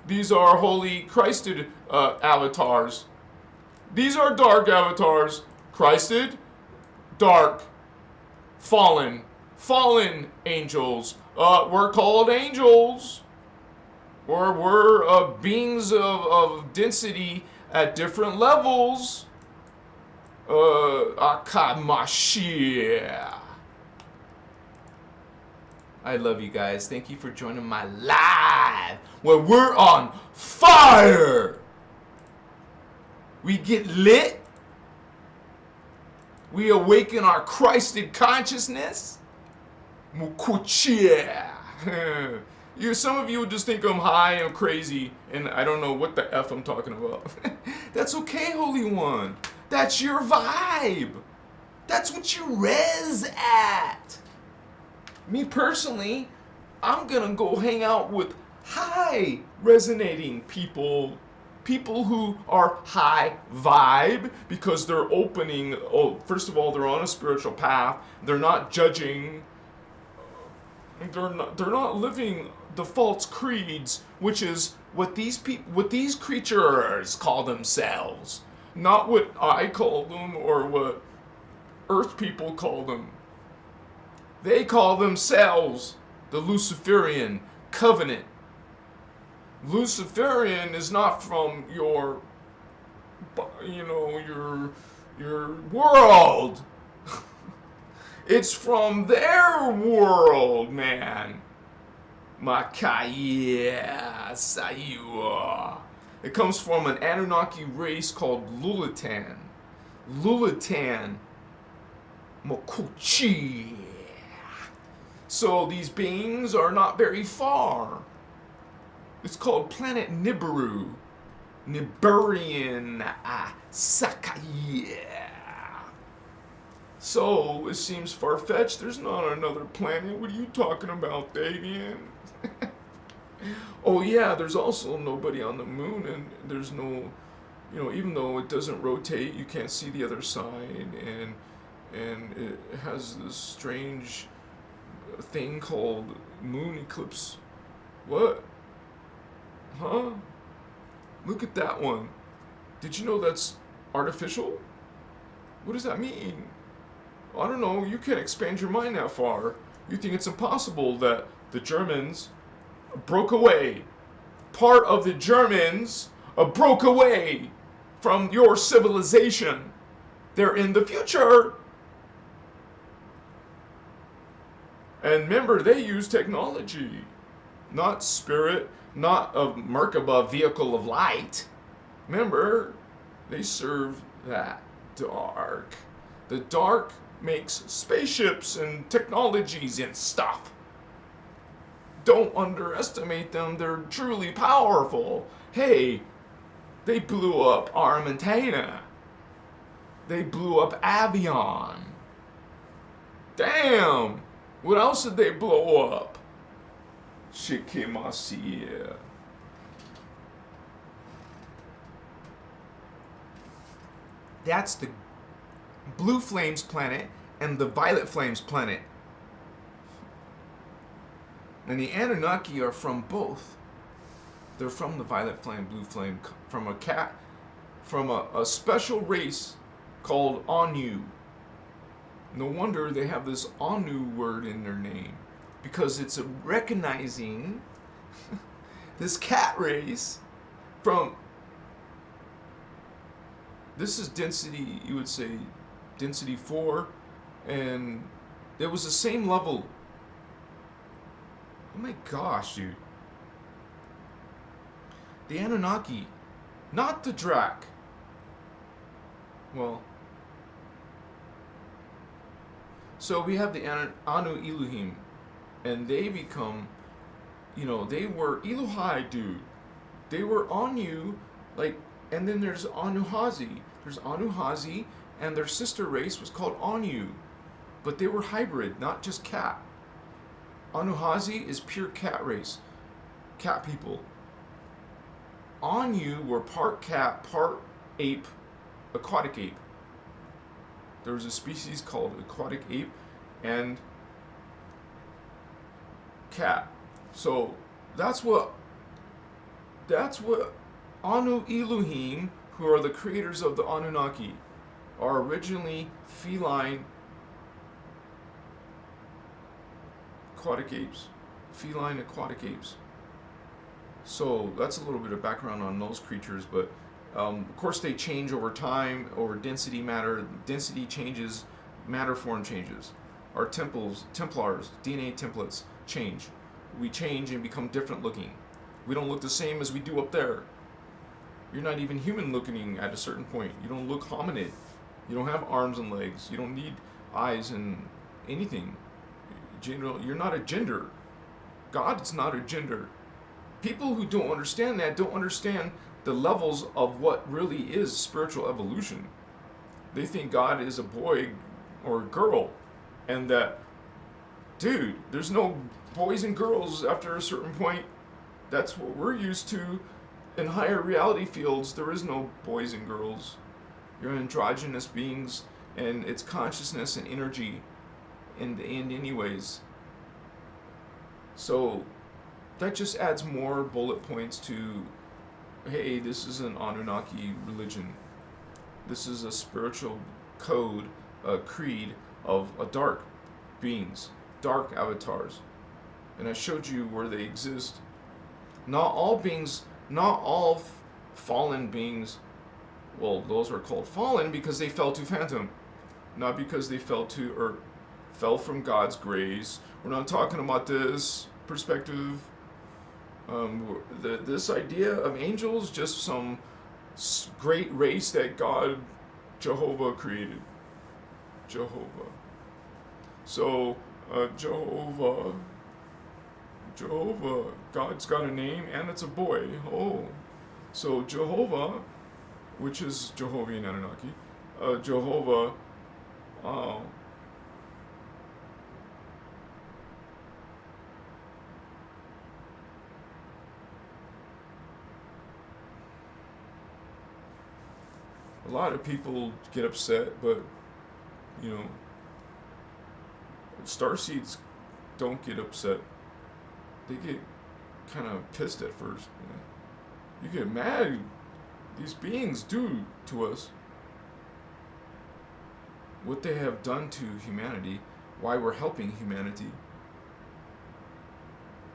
These are holy Christed avatars. These are dark avatars. Christed, dark, fallen angels. We're called angels. Or we're beings of density at different levels. Akamashia. I love you guys. Thank you for joining my live where we're on fire. We get lit. We awaken our Christed consciousness. Mukuchia. Some of you would just think I'm high and crazy, and I don't know what the F I'm talking about. That's okay, Holy One. That's your vibe. That's what you res at. Me personally, I'm gonna go hang out with high resonating people. People who are high vibe because they're opening, first of all, they're on a spiritual path. They're not judging. They're not living the false creeds, which is what these creatures call themselves, not what I call them or what Earth people call them. They call themselves the Luciferian covenant. Luciferian is not from your world. It's from their world, man. Makaya Sayua. It comes from an Anunnaki race called Lulatan. Lulatan Mokuchi. So these beings are not very far. It's called planet Nibiru. Niburian Sakaya. So, it seems far-fetched. There's not another planet. What are you talking about, Davian? Oh yeah, there's also nobody on the moon, and there's no, even though it doesn't rotate, you can't see the other side, and it has this strange thing called moon eclipse. What? Huh? Look at that one. Did you know that's artificial? What does that mean? I don't know, you can't expand your mind that far. You think it's impossible that the Germans broke away. Part of the Germans broke away from your civilization. They're in the future. And remember, they use technology, not spirit, not a Merkaba vehicle of light. Remember, they serve that dark. The dark makes spaceships and technologies and stuff. Don't underestimate them. They're truly powerful. Hey, they blew up Argentina. They blew up Avion. Damn. What else did they blow up? Shikimasiya. That's the Blue Flames planet and the Violet Flames planet. And the Anunnaki are from both. They're from the Violet Flame, Blue Flame, from a special race called Anu. No wonder they have this Anu word in their name, because it's recognizing this cat race from, this is density, you would say, density 4, and it was the same level. Oh my gosh, dude. The Anunnaki, not the Drak. Well, so we have the Anu Elohim, and they become, they were Elohai, dude. They were Anu, and then there's Anuhazi. There's Anuhazi, and their sister race was called Anu, but they were hybrid, not just cat. Anuhazi is pure cat race, cat people. Anu were part cat, part ape, aquatic ape. There was a species called aquatic ape and cat. So that's what That's what Anu Elohim, who are the creators of the Anunnaki, are originally feline aquatic apes. Feline aquatic apes. So that's a little bit of background on those creatures, but of course they change over time, over density matter. Density changes, matter form changes. Our Templars, DNA templates change. We change and become different looking. We don't look the same as we do up there. You're not even human looking at a certain point. You don't look hominid. You don't have arms and legs. You don't need eyes and anything. You're not a gender. God is not a gender. People who don't understand that don't understand the levels of what really is spiritual evolution. They think God is a boy or a girl, and that, dude, there's no boys and girls after a certain point. That's what we're used to. In higher reality fields, there is no boys and girls. You're androgynous beings, and it's consciousness and energy in the end anyways. So that just adds more bullet points to, hey, this is an Anunnaki religion. This is a spiritual code, a creed of dark beings, dark avatars. And I showed you where they exist. Not all beings, not all fallen beings, well, those are called fallen because they fell to Phantom, not because they fell to Earth. Fell from God's grace. We're not talking about this perspective. This idea of angels, just some great race that God, Jehovah, created. Jehovah. So, Jehovah, God's got a name and it's a boy. Oh. So, Jehovah, which is Jehovian Anunnaki, Jehovah, a lot of people get upset, but, you know, starseeds don't get upset. They get kind of pissed at first. You get mad. These beings do to us what they have done to humanity, why we're helping humanity.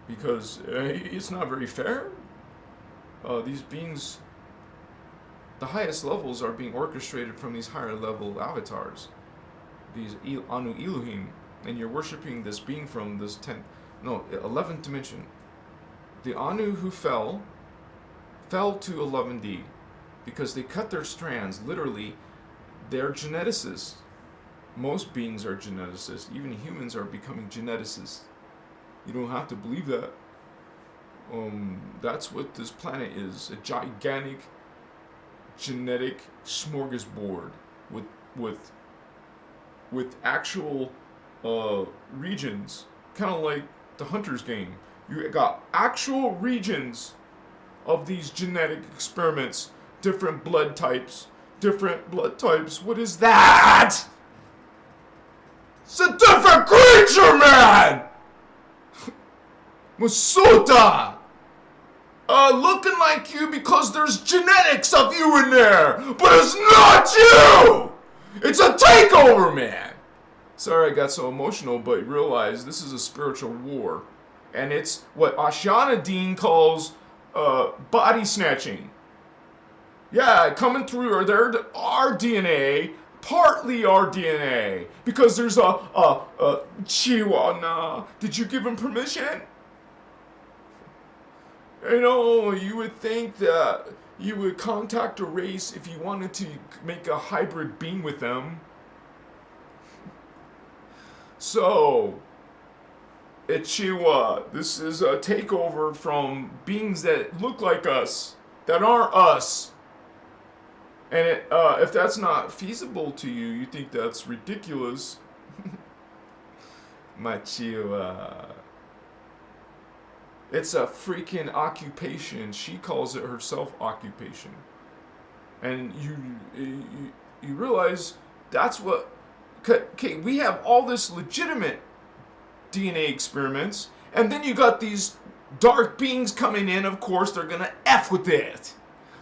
Because it's not very fair. These beings, the highest levels are being orchestrated from these higher level avatars, these Anu Elohim, and you're worshiping this being from this 11th dimension. The Anu who fell to 11D because they cut their strands. Literally, they're geneticists. Most beings are geneticists. Even humans are becoming geneticists. You don't have to believe that. That's what this planet is, a gigantic genetic smorgasbord with actual regions, kind of like the Hunter's game. You got actual regions of these genetic experiments, different blood types. What is that? It's a different creature, man. Masuta! Looking like you because there's genetics of you in there, but it's not you! It's a takeover, man! Sorry I got so emotional, but realize this is a spiritual war. And it's what Ashana Dean calls body snatching. Yeah, coming through our DNA, partly our DNA, because there's a Chihuahua. Did you give him permission? You know, you would think that you would contact a race if you wanted to make a hybrid being with them. So, Chihuahua, this is a takeover from beings that look like us, that aren't us. And if that's not feasible to you, you think that's ridiculous. My Chihuahua. It's a freaking occupation. She calls it herself occupation. And you realize that's what... Okay, we have all this legitimate DNA experiments, and then you got these Dark beings coming in, of course, they're gonna F with it.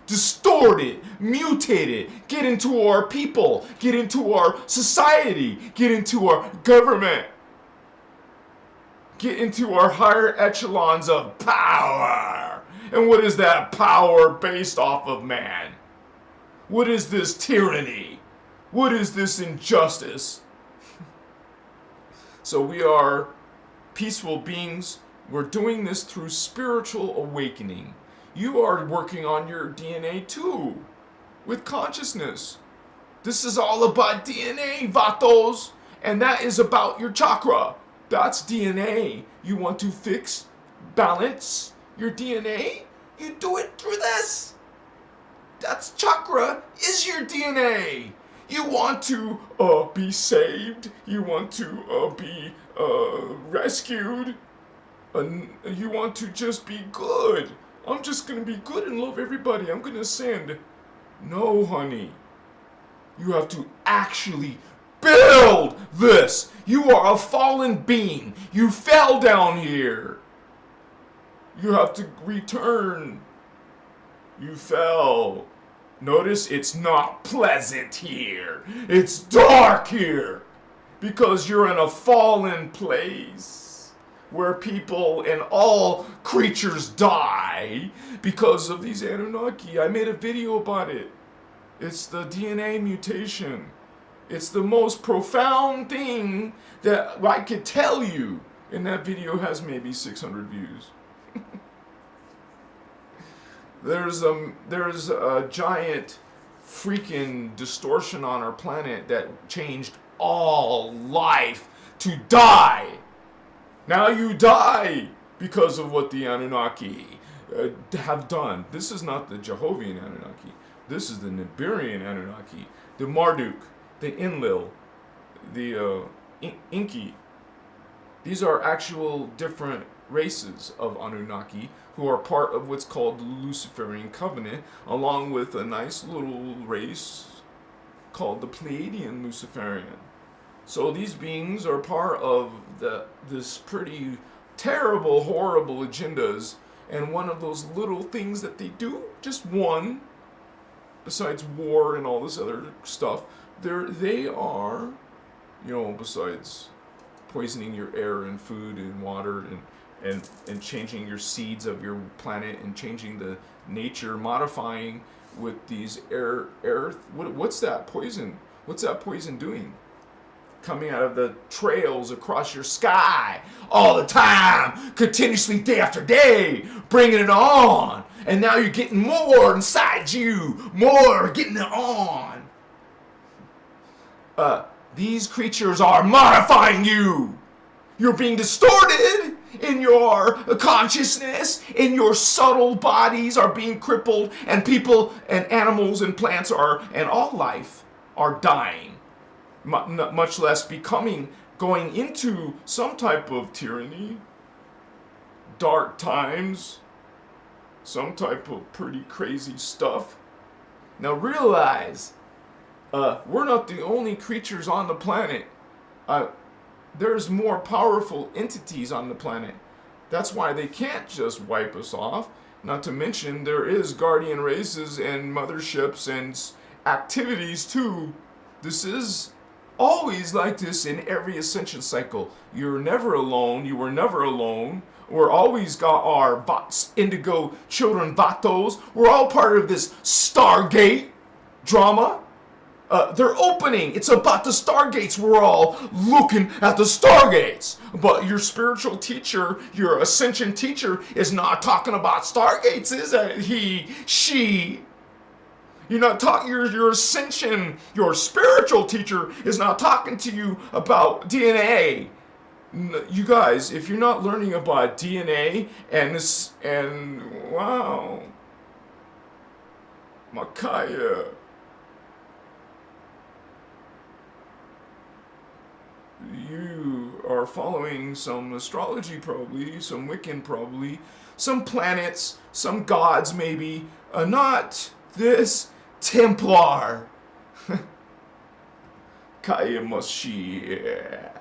Distort it, mutate it, get into our people, get into our society, get into our government, get into our higher echelons of power. And what is that power based off of, man? What is this tyranny? What is this injustice? So we are peaceful beings. We're doing this through spiritual awakening. You are working on your DNA too, with consciousness. This is all about DNA, vatos. And that is about your chakra. That's DNA. You want to fix, balance your DNA? You do it through this. That's chakra, is your DNA. You want to be saved. You want to be rescued. You want to just be good. I'm just going to be good and love everybody. I'm going to ascend. No, honey. You have to actually build this. You are a fallen being. You fell down here. You have to return. You fell. Notice it's not pleasant here. It's dark here. Because you're in a fallen place where people and all creatures die because of these Anunnaki. I made a video about it. It's the DNA mutation. It's the most profound thing that I could tell you. And that video has maybe 600 views. There's a giant freaking distortion on our planet that changed all life to die. Now you die because of what the Anunnaki have done. This is not the Jehovian Anunnaki. This is the Nibirian Anunnaki, the Marduk, the Enlil, the Inki. These are actual different races of Anunnaki who are part of what's called the Luciferian Covenant, along with a nice little race called the Pleiadian Luciferian. So these beings are part of this pretty terrible, horrible agendas, and one of those little things that they do, just one, besides war and all this other stuff, they are, besides poisoning your air and food and water and changing your seeds of your planet and changing the nature, modifying with these air. What's that poison? What's that poison doing? Coming out of the trails across your sky all the time, continuously day after day, bringing it on. And now you're getting more inside you, more getting it on. These creatures are modifying you. You're being distorted in your consciousness, in your subtle bodies are being crippled, and people and animals and plants and all life are dying. Much less going into some type of tyranny, dark times, some type of pretty crazy stuff. Now realize, we're not the only creatures on the planet. There's more powerful entities on the planet. That's why they can't just wipe us off. Not to mention there is guardian races and motherships and activities too. This is always like this in every ascension cycle. You're never alone. You were never alone. We're always got our indigo children, Vatos. We're all part of this Stargate drama. They're opening. It's about the Stargates. We're all looking at the Stargates. But your spiritual teacher, your ascension teacher, is not talking about Stargates, is it? He, she. You're not talking, your ascension, your spiritual teacher is not talking to you about DNA. You guys, if you're not learning about DNA and wow, Makaya, you are following some astrology probably, some Wiccan probably, some planets, some gods maybe, not this Templar. Kaya Mashiach.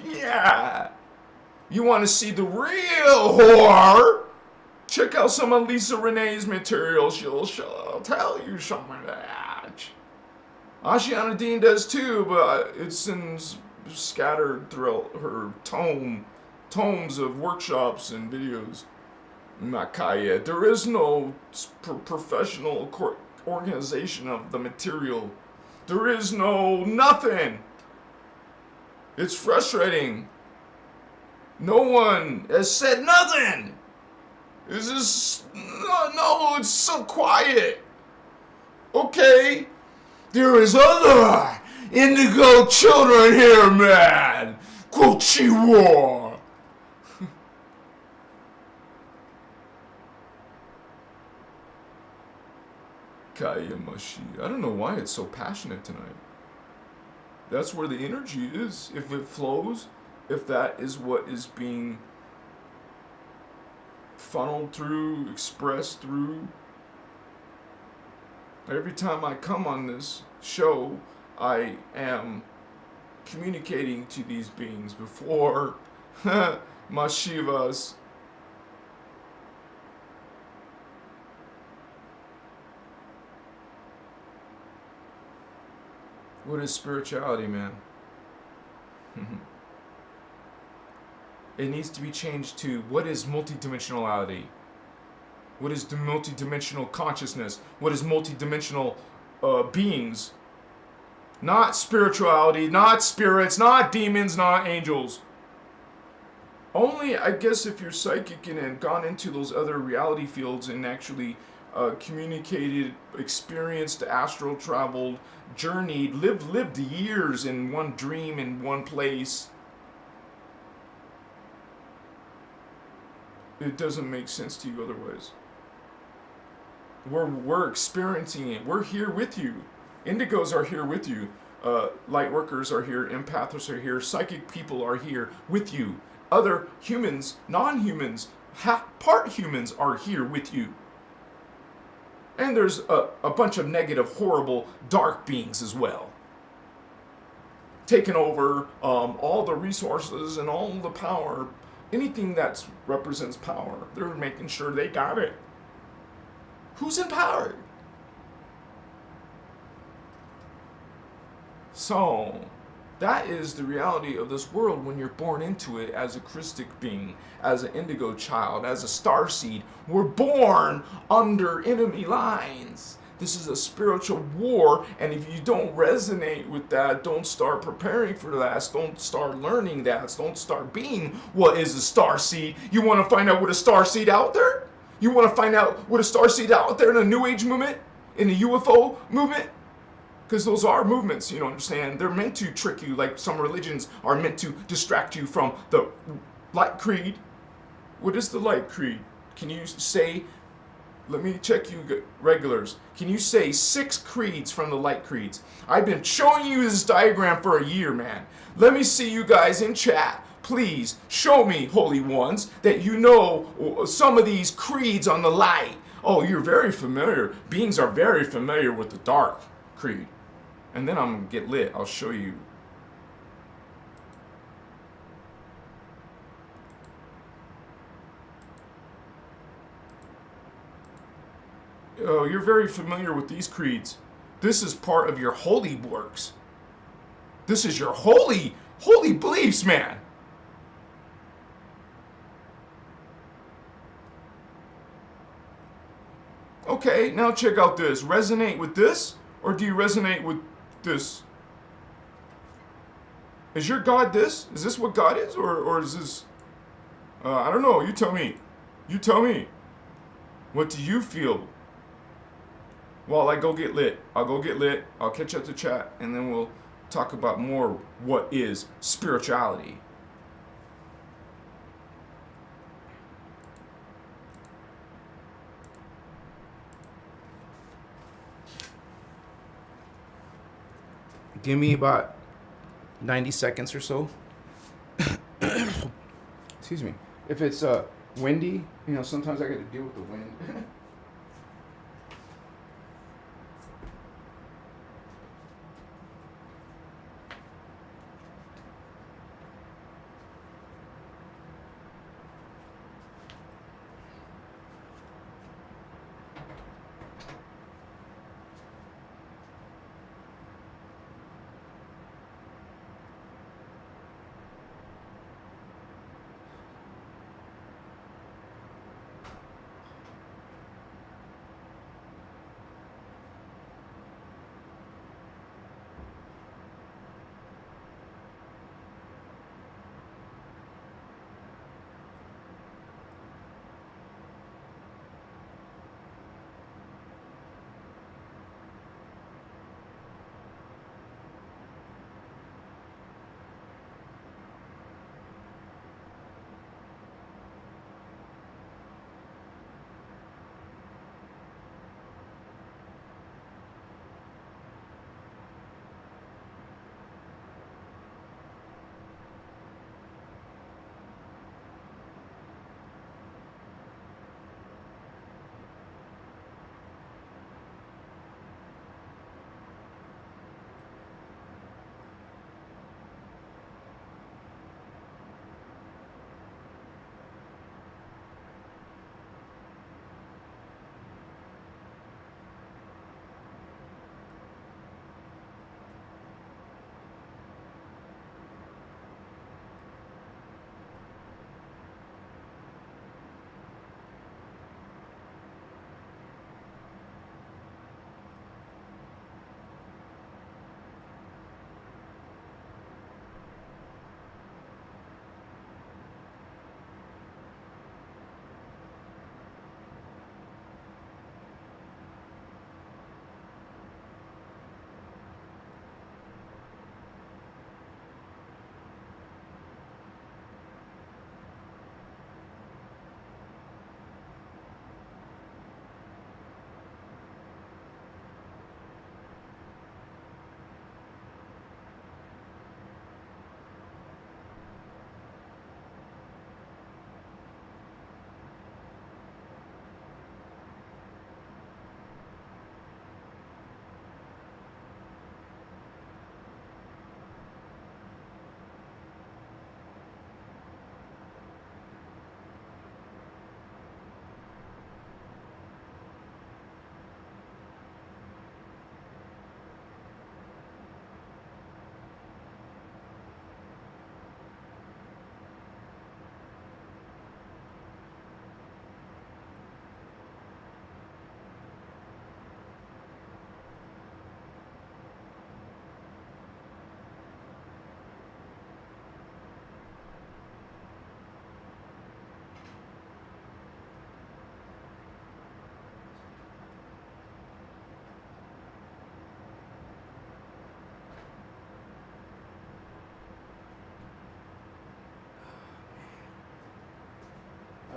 Yeah. You want to see the real whore? Check out some of Lisa Renee's material. She'll tell you some of that. Ashiana Dean does too, but it's scattered throughout her tomes of workshops and videos. Makaya, there is no professional organization of the material. There is nothing. It's frustrating. No one has said nothing. It's just, no, it's so quiet. Okay, there is other indigo children here, man. Konnichiwa. Kayamashi. I don't know why it's so passionate tonight. That's where the energy is. If it flows, if that is what is being funneled through, expressed through. Every time I come on this show, I am communicating to these beings before my Shivas. What is spirituality, man? It needs to be changed to what is multidimensionality? What is the multidimensional consciousness? What is multidimensional beings? Not spirituality, not spirits, not demons, not angels. Only, I guess, if you're psychic and gone into those other reality fields and actually communicated, experienced, astral traveled, journeyed, lived years in one dream in one place. It doesn't make sense to you otherwise. We're experiencing it. We're here with you. Indigos are here with you. Light workers are here. Empaths are here. Psychic people are here with you. Other humans, non-humans, part humans are here with you. And there's a bunch of negative, horrible, dark beings as well. Taking over all the resources and all the power. Anything that represents power, they're making sure they got it. Who's in power? So, that is the reality of this world when you're born into it as a Christic being, as an indigo child, as a starseed. We're born under enemy lines. This is a spiritual war, and if you don't resonate with that, don't start preparing for that, don't start learning that, don't start being what is a starseed. You want to find out what a starseed out there? You want to find out what a starseed out there in the New Age movement? In the UFO movement? Because those are movements, you know, understand? They're meant to trick you, like some religions are meant to distract you from the light creed. What is the light creed? Can you say, let me check you regulars. Can you say 6 creeds from the light creeds? I've been showing you this diagram for a year, man. Let me see you guys in chat. Please show me, holy ones, that you know some of these creeds on the light. Oh, you're very familiar. Beings are very familiar with the dark creed. And then I'm going to get lit. I'll show you. Oh, you're very familiar with these creeds. This is part of your holy works. This is your holy beliefs, man. Okay, now check out this. Resonate with this, or do you resonate with this? Is your God this? Is this what God is, or is this? I don't know. You tell me. You tell me. What do you feel? While I go get lit. I'll go get lit. I'll catch up to chat, and then we'll talk about more what is spirituality. Give me about 90 seconds or so. Excuse me. If it's windy, you know, sometimes I got to deal with the wind.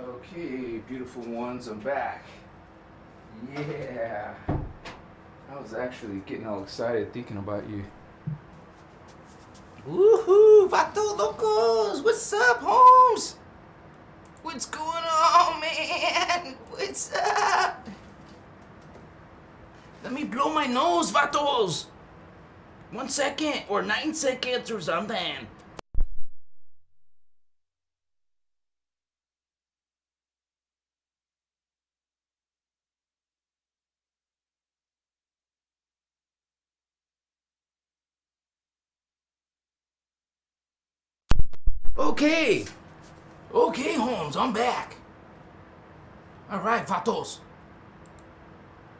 Okay, beautiful ones, I'm back. Yeah. I was actually getting all excited thinking about you. Woohoo! Vato locos! What's up, Holmes? What's going on, man? What's up? Let me blow my nose, vatos! 1 second, or 9 seconds, or something. Okay. Okay, Holmes, I'm back. Alright, vatos.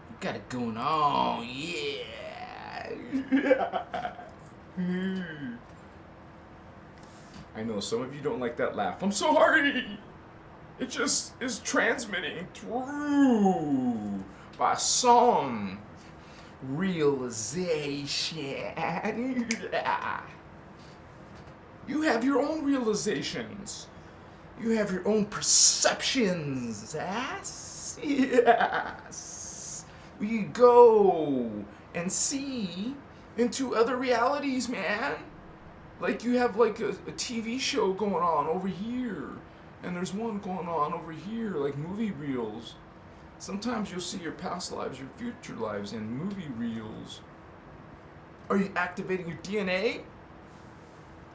You got it going on, yeah. I know some of you don't like that laugh. I'm sorry. It just is transmitting through by some realization. You have your own realizations. You have your own perceptions. Yes. Yes. We go and see into other realities, man. Like you have like a TV show going on over here, and there's one going on over here, like movie reels. Sometimes you'll see your past lives, your future lives in movie reels. Are you activating your DNA?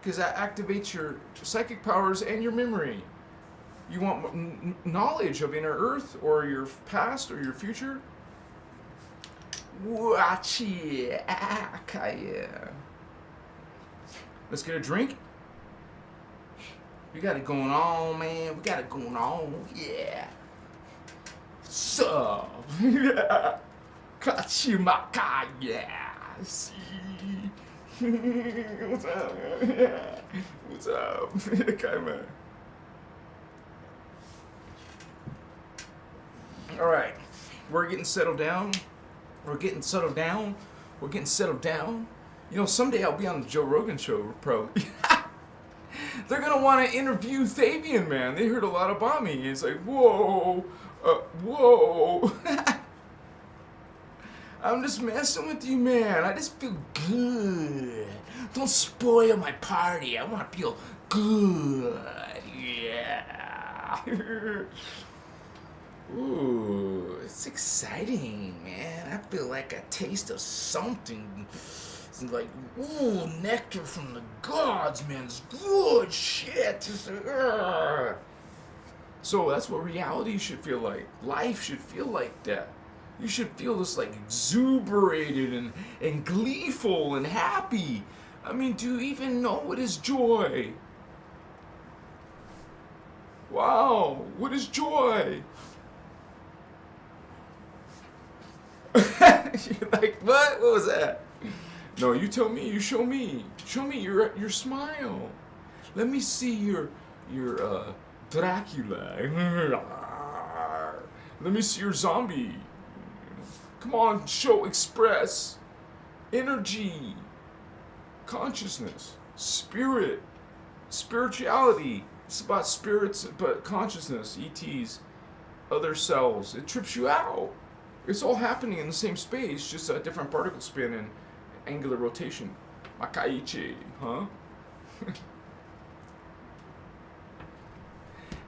Because that activates your psychic powers and your memory. You want knowledge of inner Earth or your past or your future? Watch it. Let's get a drink. We got it going on, man. We got it going on. Yeah. So, yeah. Kachimaka, yeah. See. What's up? Yeah. What's up? Okay, man. All right. We're getting settled down. We're getting settled down. We're getting settled down. You know, someday I'll be on the Joe Rogan show, probably. They're gonna want to interview Fabian, man. They heard a lot about me. It's like, whoa, whoa. I'm just messing with you, man. I just feel good. Don't spoil my party. I want to feel good. Yeah. Ooh, it's exciting, man. I feel like a taste of something. It's like, ooh, nectar from the gods, man. It's good shit. So that's what reality should feel like. Life should feel like that. You should feel this like exuberated and gleeful and happy. I mean, do you even know what is joy? Wow, what is joy? You're like, what? What was that? No, you tell me. You show me. Show me your smile. Let me see your Dracula. Let me see your zombie. Come on, show, express energy, consciousness, spirit, spirituality. It's about spirits, but consciousness, ETs, other cells. It trips you out. It's all happening in the same space, just a different particle spin and angular rotation. Makaichi, huh?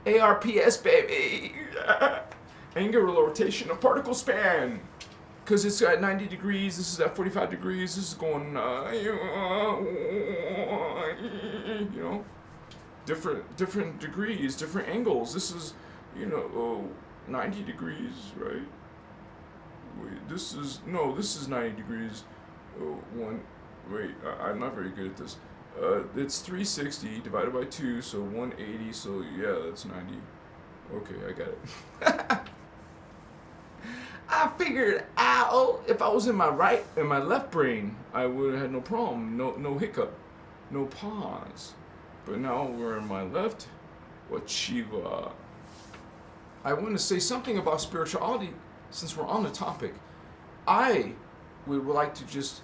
ARPS, baby. Angular rotation of particle span. Because it's at 90 degrees, this is at 45 degrees, this is going, you know, different degrees, different angles. This is, 90 degrees, right? Wait, this is 90 degrees. I'm not very good at this. It's 360 divided by 2, so 180, so yeah, that's 90. Okay, I got it. I figured out if I was in my left brain, I would have had no problem, no hiccup, no pause. But now we're in my left. What Shiva? I want to say something about spirituality since we're on the topic. I would like to just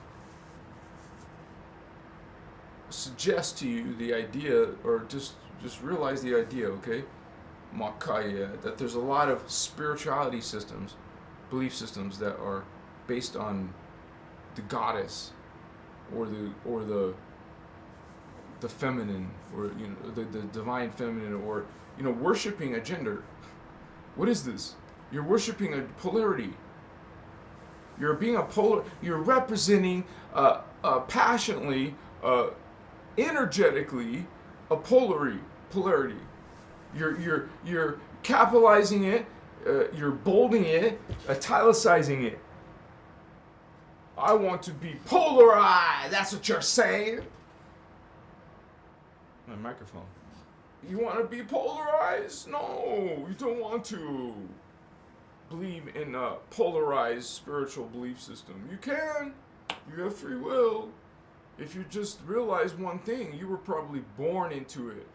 suggest to you the idea, or just realize the idea, okay? Makaya, that there's a lot of spirituality systems, belief systems that are based on the goddess or the feminine, or the divine feminine, or worshiping a gender. What is this? You're worshiping a polarity. You're being a polar. You're representing passionately, energetically, a polarity. You're capitalizing it. You're bolding it, italicizing it. I want to be polarized. That's what you're saying. My microphone. You want to be polarized? No, you don't want to believe in a polarized spiritual belief system. You can. You have free will. If you just realize one thing, you were probably born into it.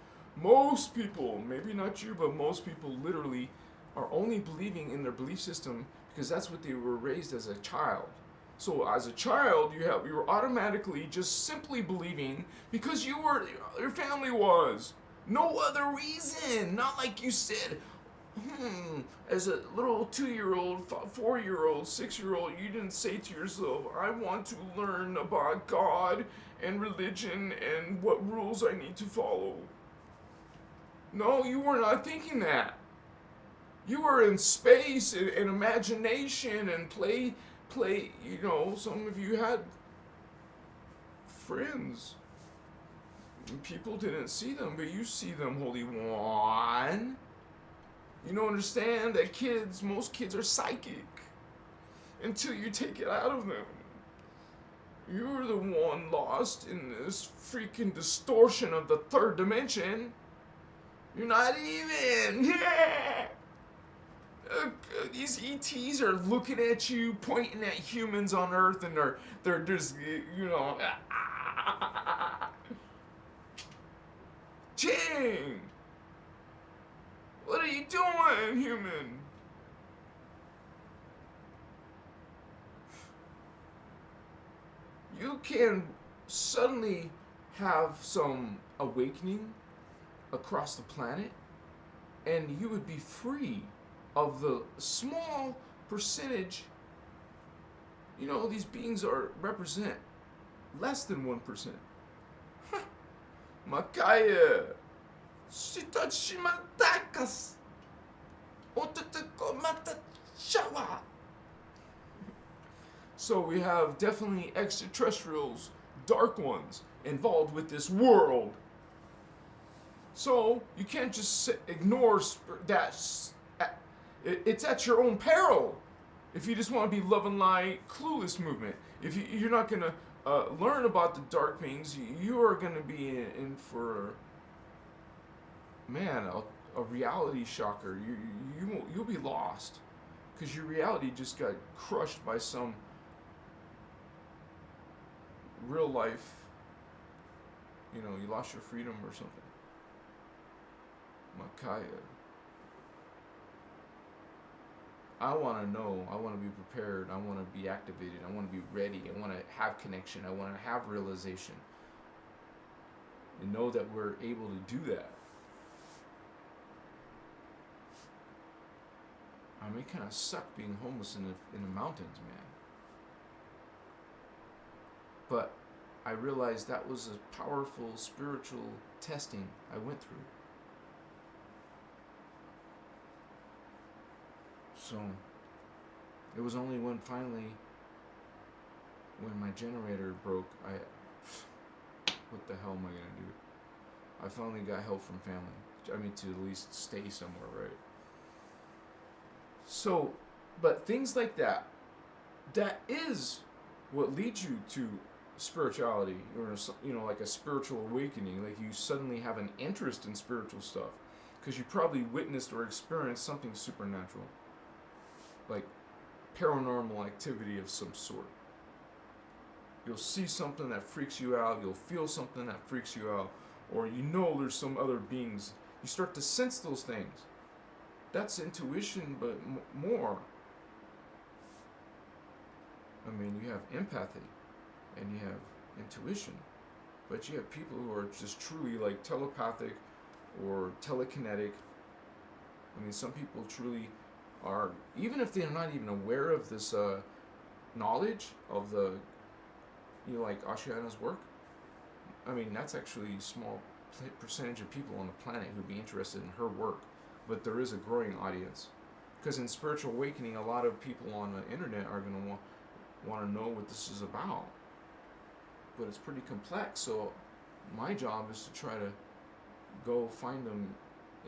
Most people, maybe not you, but most people literally are only believing in their belief system because that's what they were raised as a child. So as a child, you were automatically just simply believing because your family was. No other reason. Not like you said, as a little 2-year-old, 4-year-old, 6-year-old, you didn't say to yourself, I want to learn about God and religion and what rules I need to follow. No, you were not thinking that. You were in space and imagination and play, some of you had friends. People didn't see them, but you see them, Holy One. You don't understand that most kids are psychic until you take it out of them. You're the one lost in this freaking distortion of the third dimension. You're not even. Yeah. These ETs are looking at you, pointing at humans on Earth, and they're just, Ching! What are you doing, human? You can suddenly have some awakening across the planet, and you would be free of the small percentage. These beings represent less than 1%. Makaya, shitachimatakas, otatakomatachawa. So we have definitely extraterrestrials, dark ones, involved with this world. So you can't just ignore that. It's at your own peril. If you just want to be love and light, clueless movement. If you're not going to learn about the dark beings, you are going to be in for, a reality shocker. You'll be lost because your reality just got crushed by some real life. You lost your freedom or something. Makaya. I want to know. I want to be prepared. I want to be activated. I want to be ready. I want to have connection. I want to have realization. And know that we're able to do that. I mean, it kind of sucked being homeless in the mountains, man. But I realized that was a powerful spiritual testing I went through. So, it was only when my generator broke, what the hell am I going to do? I finally got help from family. I mean, to at least stay somewhere, right? So, but things like that is what leads you to spirituality, or, like a spiritual awakening. Like you suddenly have an interest in spiritual stuff because you probably witnessed or experienced something supernatural. Like paranormal activity of some sort. You'll see something that freaks you out. You'll feel something that freaks you out. Or there's some other beings. You start to sense those things. That's intuition, but more. I mean, you have empathy and you have intuition. But you have people who are just truly like telepathic or telekinetic I mean, some people truly are, even if they're not even aware of this knowledge of the, like Ashiana's work. I mean, that's actually a small percentage of people on the planet who'd be interested in her work, but there is a growing audience. Because in spiritual awakening, a lot of people on the internet are going to want to know what this is about. But it's pretty complex, so my job is to try to go find them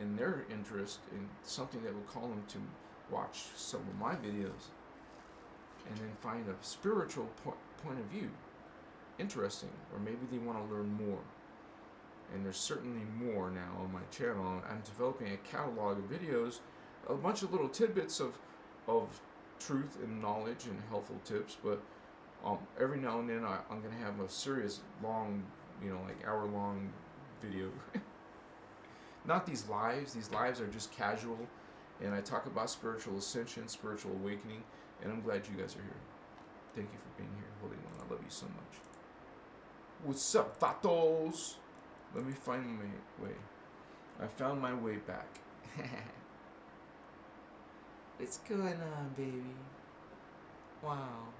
in their interest in something that would call them to watch some of my videos, and then find a spiritual point of view interesting, or maybe they want to learn more. And there's certainly more now on my channel. I'm developing a catalog of videos, a bunch of little tidbits of truth and knowledge and helpful tips, but every now and then I'm going to have a serious long, like hour-long video. Not these lives. These lives are just casual, and I talk about spiritual ascension, spiritual awakening, and I'm glad you guys are here. Thank you for being here. Holy One, I love you so much. What's up, vatos? Let me find my way. I found my way back. What's going on, baby? Wow.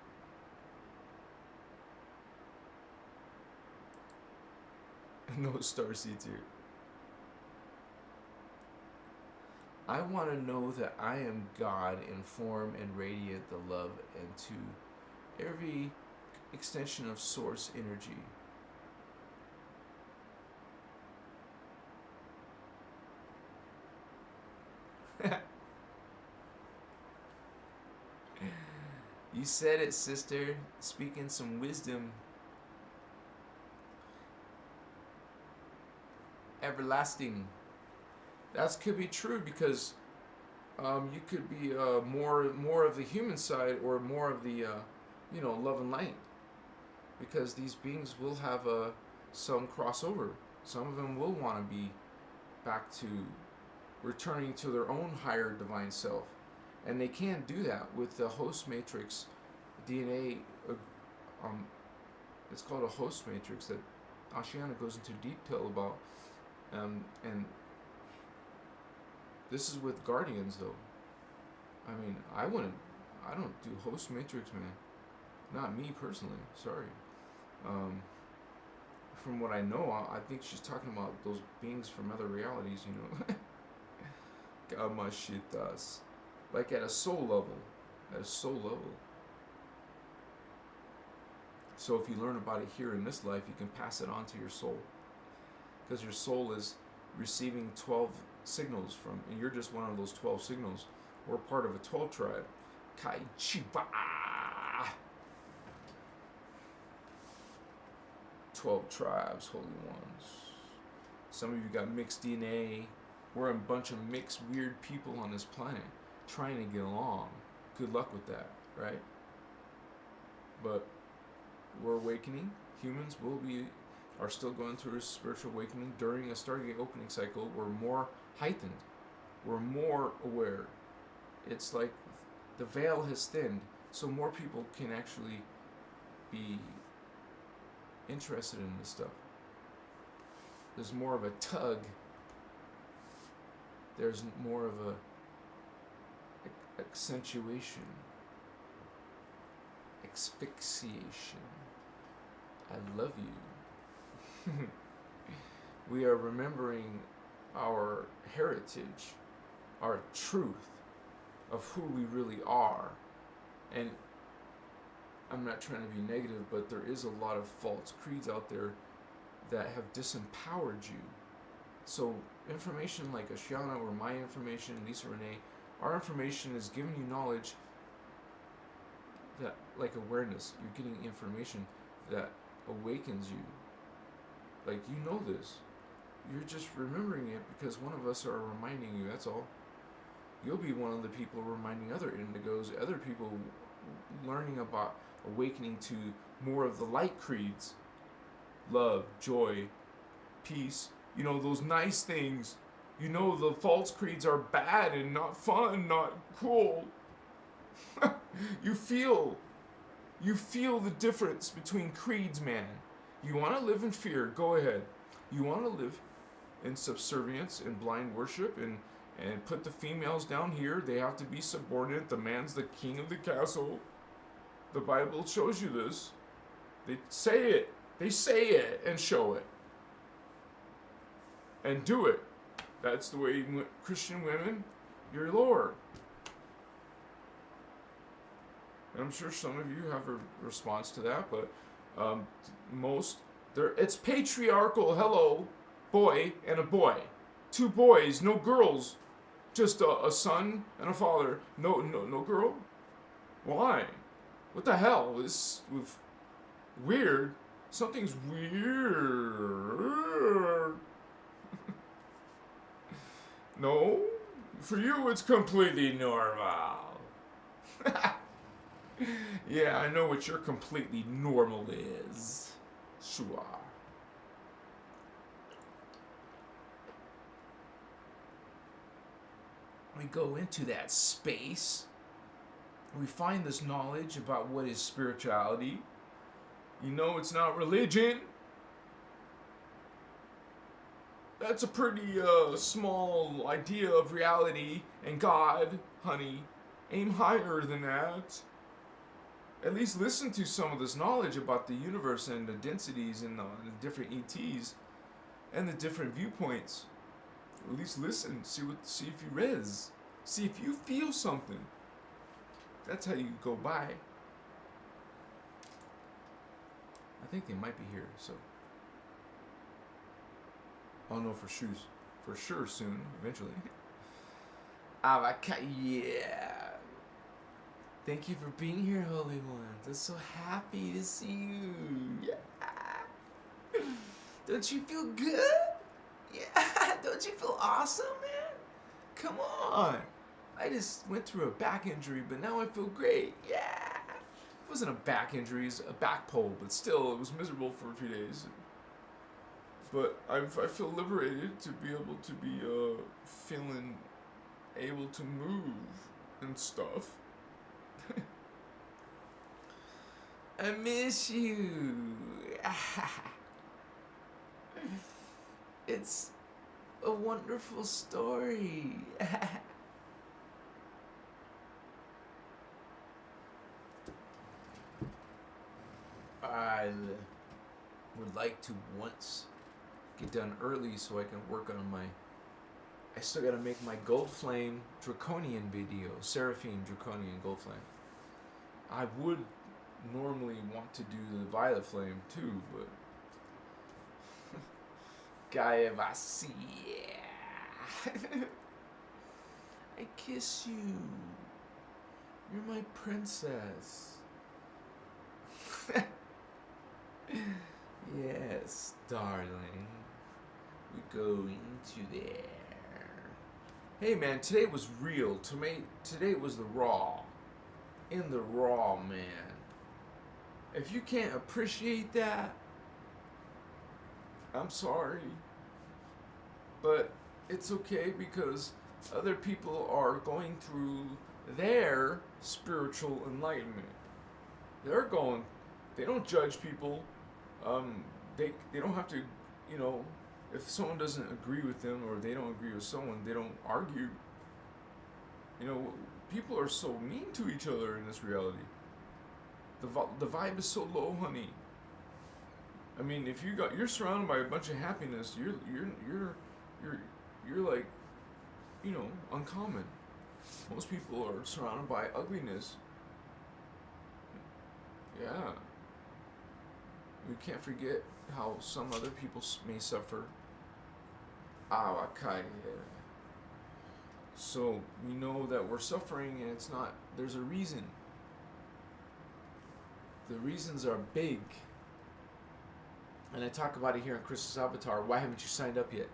No starseeds here. I want to know that I am God in form and radiate the love and to every extension of source energy. You said it, sister. Speaking some wisdom. Everlasting. That could be true because you could be more of the human side or more of the love and light, because these beings will have some crossover. Some of them will want to be back to returning to their own higher divine self, and they can't do that with the host matrix DNA. It's called a host matrix that Ashiana goes into detail about, and this is with guardians though. I mean, I don't do host matrix, man. Not me personally. Sorry. From what I know, I think she's talking about those beings from other realities, Gamashitas. Like at a soul level. At a soul level. So if you learn about it here in this life, you can pass it on to your soul. Because your soul is receiving 12 signals from, and you're just one of those 12 signals. We're part of a 12 tribe. Kaichiba! 12 tribes, holy ones. Some of you got mixed DNA. We're a bunch of mixed, weird people on this planet trying to get along. Good luck with that, right? But we're awakening. Humans are still going through a spiritual awakening. During a Stargate opening cycle, we're more heightened. We're more aware. It's like the veil has thinned, so more people can actually be interested in this stuff. There's more of a tug. There's more of a accentuation, asphyxiation. I love you. We are remembering our heritage, our truth of who we really are. And I'm not trying to be negative, but there is a lot of false creeds out there that have disempowered you. So information like Ashiana or my information, Lisa Renee, our information is giving you knowledge that, like awareness, you're getting information that awakens you. Like, you know this. You're just remembering it because one of us are reminding you, that's all. You'll be one of the people reminding other indigos, other people learning about awakening to more of the light creeds. Love, joy, peace. Those nice things. The false creeds are bad and not fun, not cool. You feel the difference between creeds, man. You want to live in fear, go ahead. You want to live in subservience and blind worship and put the females down here. They have to be subordinate. The man's the king of the castle. The Bible shows you this. They say it. They say it and show it. And do it. That's the way Christian women, your Lord. And I'm sure some of you have a response to that, but it's patriarchal. Hello, boy and a boy. 2 boys, no girls. Just a son and a father. No girl. Why? What the hell is with weird? Something's weird. No, for you it's completely normal. Yeah, I know what your completely normal is. Sure. We go into that space. We find this knowledge about what is spirituality. You know, it's not religion. That's a pretty small idea of reality. And God, honey, aim higher than that. At least listen to some of this knowledge about the universe and the densities and the different ETs and the different viewpoints. At least listen, see if you res, see if you feel something. That's how you go by. I think they might be here, so I'll know for sure soon, eventually. Yeah. Thank you for being here, Holy Ones. I'm so happy to see you. Yeah. Don't you feel good? Yeah. Don't you feel awesome, man? Come on. I just went through a back injury, but now I feel great. Yeah. It wasn't a back injury, it's a back pull, but still, it was miserable for a few days. But I feel liberated to be able to be feeling able to move and stuff. I miss you. It's a wonderful story. I would like to once get done early so I can work on I still gotta make my Gold Flame Draconian video, Seraphine Draconian Gold Flame. I would normally want to do the Violet Flame too, but Gaia Vasi. I kiss you. You're my princess. Yes, darling. We go into there. Hey man, today was real. Today was the raw. In the raw, man. If you can't appreciate that, I'm sorry. But it's okay because other people are going through their spiritual enlightenment. They don't judge people. They don't have to, if someone doesn't agree with them or they don't agree with someone, they don't argue. People are so mean to each other in this reality. The vibe is so low, honey. I mean, if you're surrounded by a bunch of happiness, you're like, uncommon. Most people are surrounded by ugliness. Yeah. We can't forget how some other people may suffer. Okay. So we know that we're suffering and it's not, there's a reason. The reasons are big. And I talk about it here in Christos Avatar. Why haven't you signed up yet?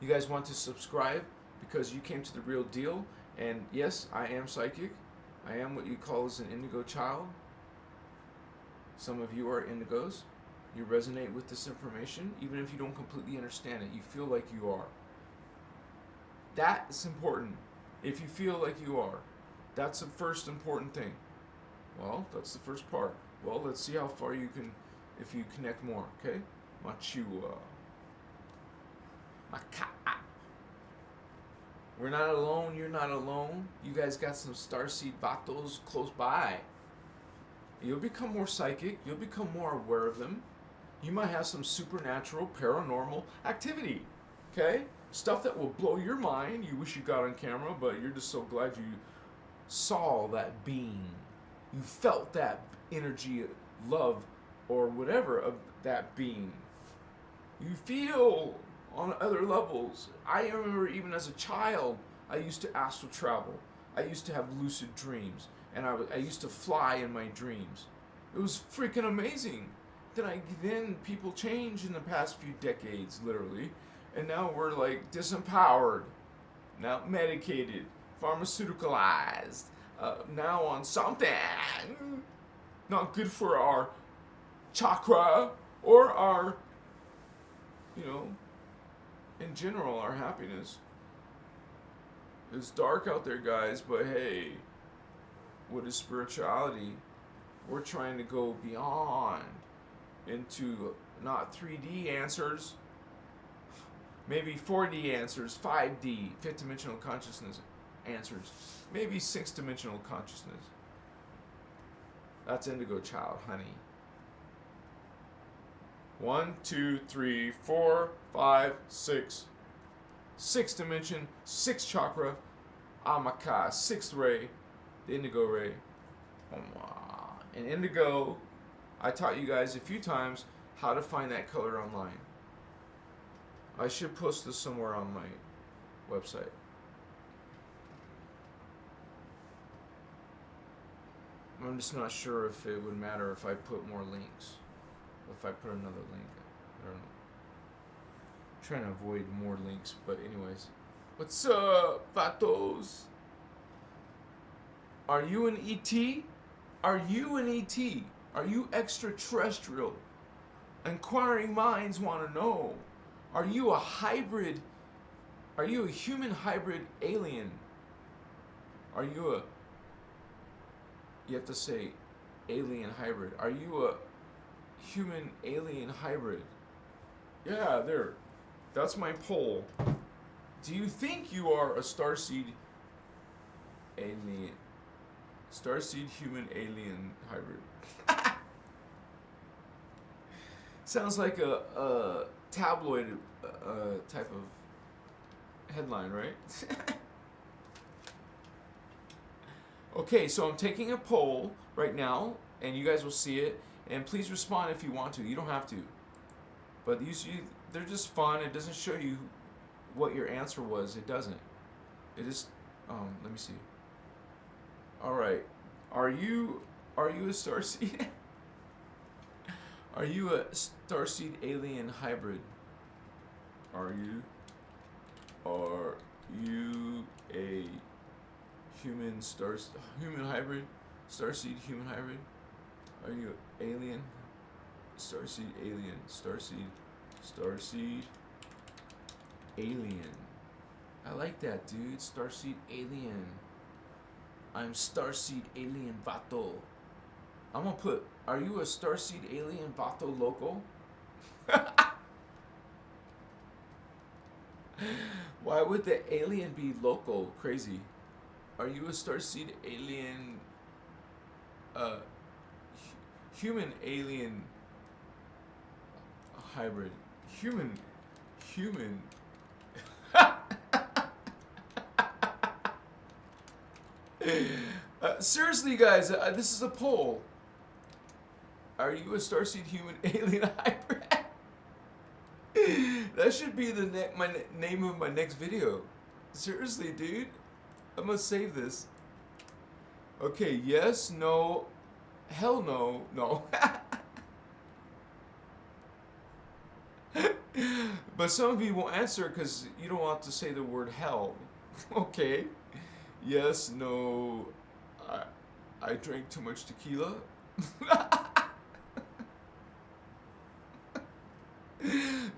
You guys want to subscribe because you came to the real deal. And yes, I am psychic. I am what you call as an indigo child. Some of you are indigos. You resonate with this information, even if you don't completely understand it. You feel like you are. That is important. If you feel like you are, that's the first important thing. Well, that's the first part. Well, let's see how far you can, if you connect more, okay? Machua. Maka. We're not alone. You're not alone. You guys got some starseed vatos close by. You'll become more psychic. You'll become more aware of them. You might have some supernatural, paranormal activity. Okay? Stuff that will blow your mind. You wish you got on camera, but you're just so glad you saw that being. You felt that energy, love, or whatever of that being. You feel on other levels. I remember even as a child, I used to astral travel. I used to have lucid dreams. And I used to fly in my dreams. It was freaking amazing. Then people changed in the past few decades, literally. And now we're like disempowered. Now medicated. Pharmaceuticalized. Now on something not good for our chakra or our, in general, our happiness. It's dark out there, guys, but hey, what is spirituality? We're trying to go beyond into not 3D answers, maybe 4D answers, 5D, fifth dimensional consciousness answers, maybe 6th dimensional consciousness. That's indigo child, honey. 1, 2, 3, 4, 5, 6. 6th dimension, 6th chakra, Amaka, 6th ray, the indigo ray. And indigo, I taught you guys a few times how to find that color online. I should post this somewhere on my website. I'm just not sure if it would matter if I put more links. If I put another link. I don't know. I'm trying to avoid more links, but anyways. What's up, vatos? Are you an ET? Are you an ET? Are you extraterrestrial? Inquiring minds want to know. Are you a hybrid? Are you a human hybrid alien? Are you a... You have to say alien hybrid. Are you a human alien hybrid? Yeah, there. That's my poll. Do you think you are a starseed alien? Starseed human alien hybrid. Sounds like a tabloid type of headline, right? Okay, so I'm taking a poll right now, and you guys will see it. And please respond if you want to. You don't have to. But usually, they're just fun. It doesn't show you what your answer was. It doesn't. It is... let me see. All right. Are you a starseed? Are you a starseed alien hybrid? Are you a human hybrid? Starseed human hybrid? Are you alien? Starseed alien. Starseed alien. I like that, dude. Starseed alien. I'm starseed alien vato. I'm gonna put, are you a starseed alien vato loco? Why would the alien be loco? Crazy. Are you a starseed alien, human alien hybrid? Human. Seriously, guys, this is a poll. Are you a starseed human alien hybrid? That should be the name of my next video. Seriously, dude. I'm gonna save this. Okay, yes, no, hell no, no. But some of you won't answer because you don't want to say the word hell. Okay. Yes, no, I drank too much tequila.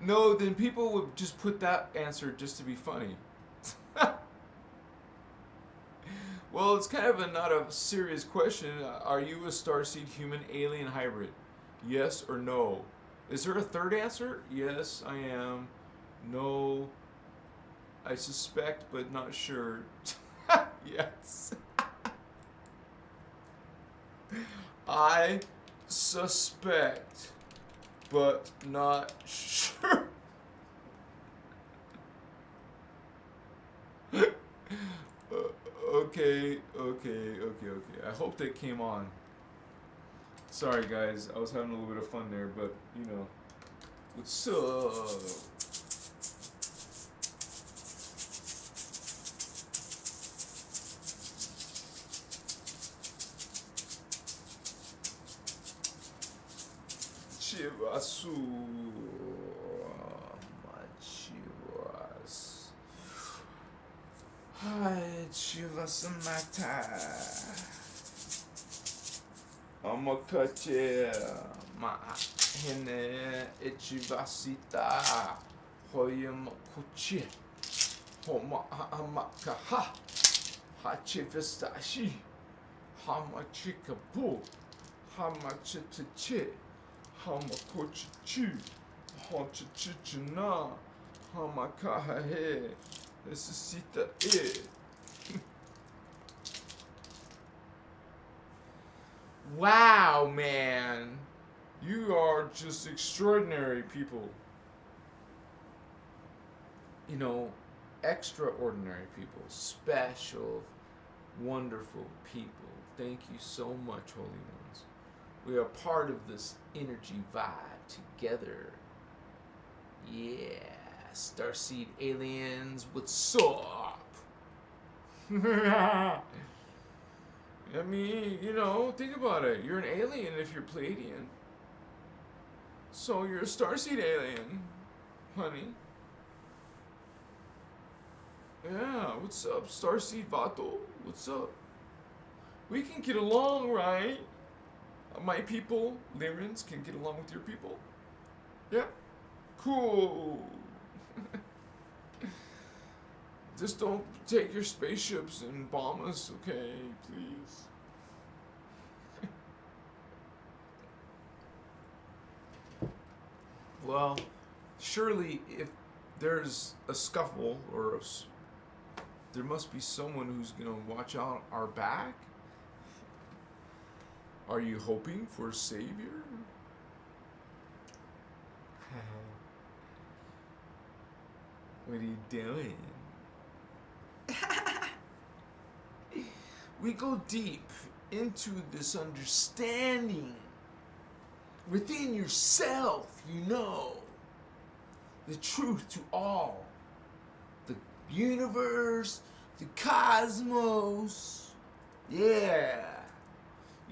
No, then people would just put that answer just to be funny. Well, it's kind of not a serious question. Are you a starseed human alien hybrid? Yes or no? Is there a third answer? Yes, I am. No, I suspect, but not sure. Yes. I suspect, but not sure. Okay. I hope that came on. Sorry, guys. I was having a little bit of fun there, but, you know. What's up? Chivasu. Chivas. Hi, Chivas Mata. I'ma cut you. Ma hene Chivasita. Hoyam Kuchi. Homa Hamakaha. Hachivistashi. Hamachikabu. Hamachitachi. Hamakochichi. Hachichichina. Hamakahe. Necessita e. Wow, man. You are just extraordinary people. You know, extraordinary people. Special, wonderful people. Thank you so much, Holy Ones. We are part of this energy vibe together. Yeah. Starseed aliens, what's up? I mean, you know, think about it. You're an alien if you're Pleiadian. So you're a starseed alien, honey. Yeah, what's up, starseed Vato? What's up? We can get along, right? My people, Lyrans, can get along with your people. Yeah? Cool. Just don't take your spaceships and bomb us, okay? Please. Well, surely if there's a scuffle or there must be someone who's gonna watch out our back. Are you hoping for a savior? What are you doing? We go deep into this understanding within yourself, you know, the truth to all, the universe, the cosmos. Yeah,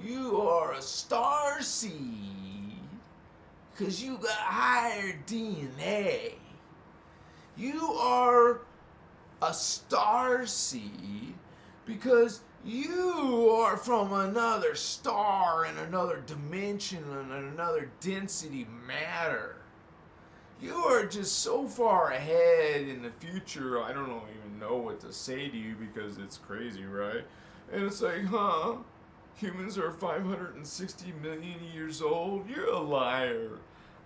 you are a starseed because you got higher DNA. You are a starseed because you are from another star in another dimension and another density matter. You are just so far ahead in the future, I don't even know what to say to you because it's crazy, right? And it's like, huh? Humans are 560 million years old? You're a liar.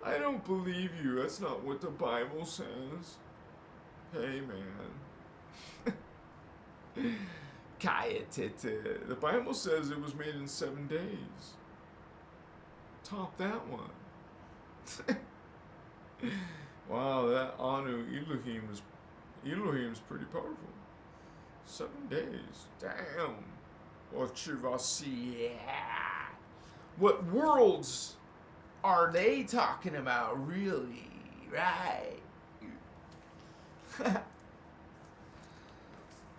I don't believe you. That's not what the Bible says. Hey, man. The Bible says it was made in 7 days. Top that one. Wow, that Anu Elohim's pretty powerful. 7 days. Damn. What worlds are they talking about, really? Right?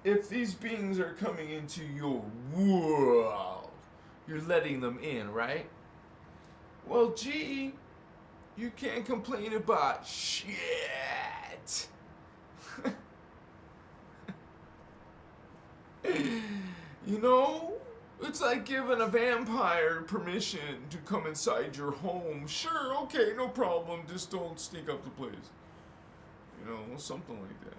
If these beings are coming into your world, you're letting them in, right? Well, gee, you can't complain about shit. You know, it's like giving a vampire permission to come inside your home. Sure, okay, no problem, just don't sneak up the place. You know, something like that.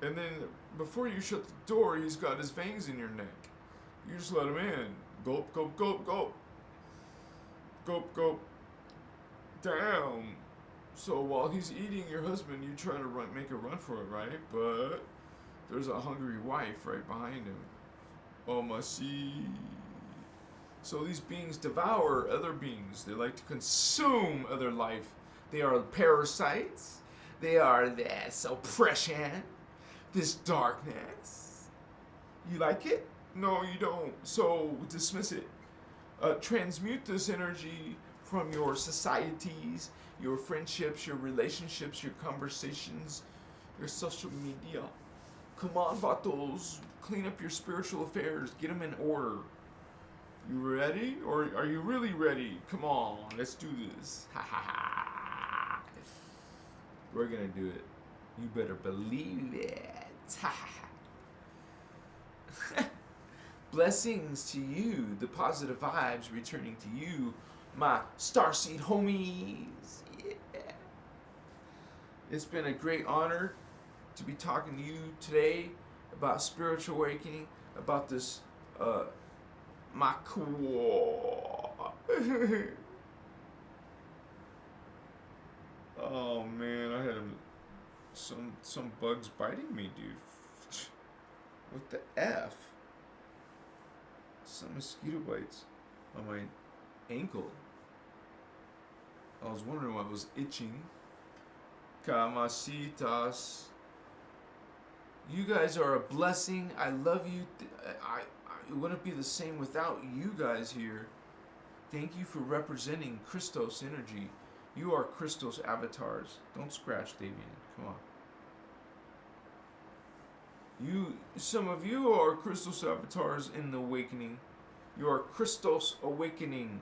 And then before you shut the door, he's got his fangs in your neck. You just let him in. Gulp, gulp, gulp, gulp. Gulp, gulp. Damn. So while he's eating your husband, you try to make a run for it, right? But there's a hungry wife right behind him. Oh, my see. So these beings devour other beings. They like to consume other life. They are parasites. They are this oppression, this darkness. You like it? No, you don't. So dismiss it. Transmute this energy from your societies, your friendships, your relationships, your conversations, your social media. Come on, vatos. Clean up your spiritual affairs. Get them in order. You ready? Or are you really ready? Come on, let's do this. Ha ha ha. We're gonna do it. You better believe it. Ha ha ha. Blessings to you, the positive vibes returning to you, my starseed homies. Yeah. It's been a great honor to be talking to you today about spiritual awakening, about this my cool. Oh man, I had some bugs biting me, dude. What the F? Some mosquito bites on my ankle. I was wondering why it was itching. Camasitas. You guys are a blessing. I love you. It wouldn't be the same without you guys here. Thank you for representing Christos energy. You are Christos avatars. Don't scratch, Davian. Come on. Some of you are Christos avatars in the awakening. You are Christos awakening.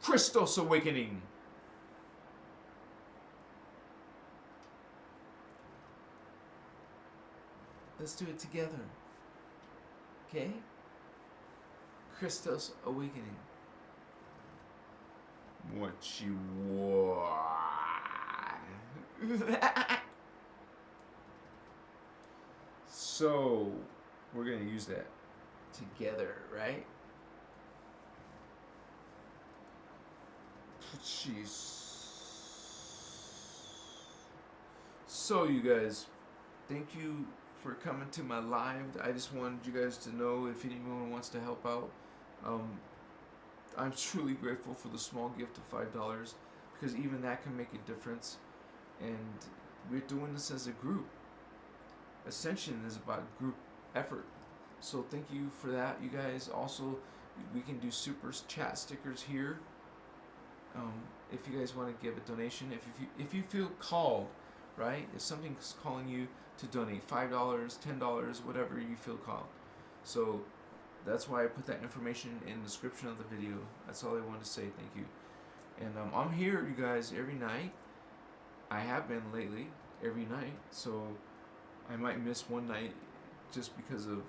Christos awakening. Let's do it together. Okay? Christos awakening. What you want? So, we're going to use that together, right? Jeez. So, you guys, thank you for coming to my live. I just wanted you guys to know if anyone wants to help out. I'm truly grateful for the small gift of $5 because even that can make a difference. And we're doing this as a group. Ascension is about group effort. So thank you for that, you guys. Also, we can do super chat stickers here. If you guys want to give a donation, if you feel called, right? If something's calling you to donate $5, $10, whatever you feel called. So that's why I put that information in the description of the video. That's all I wanted to say. Thank you. And I'm here, you guys, every night. I have been lately, every night. So I might miss one night just because of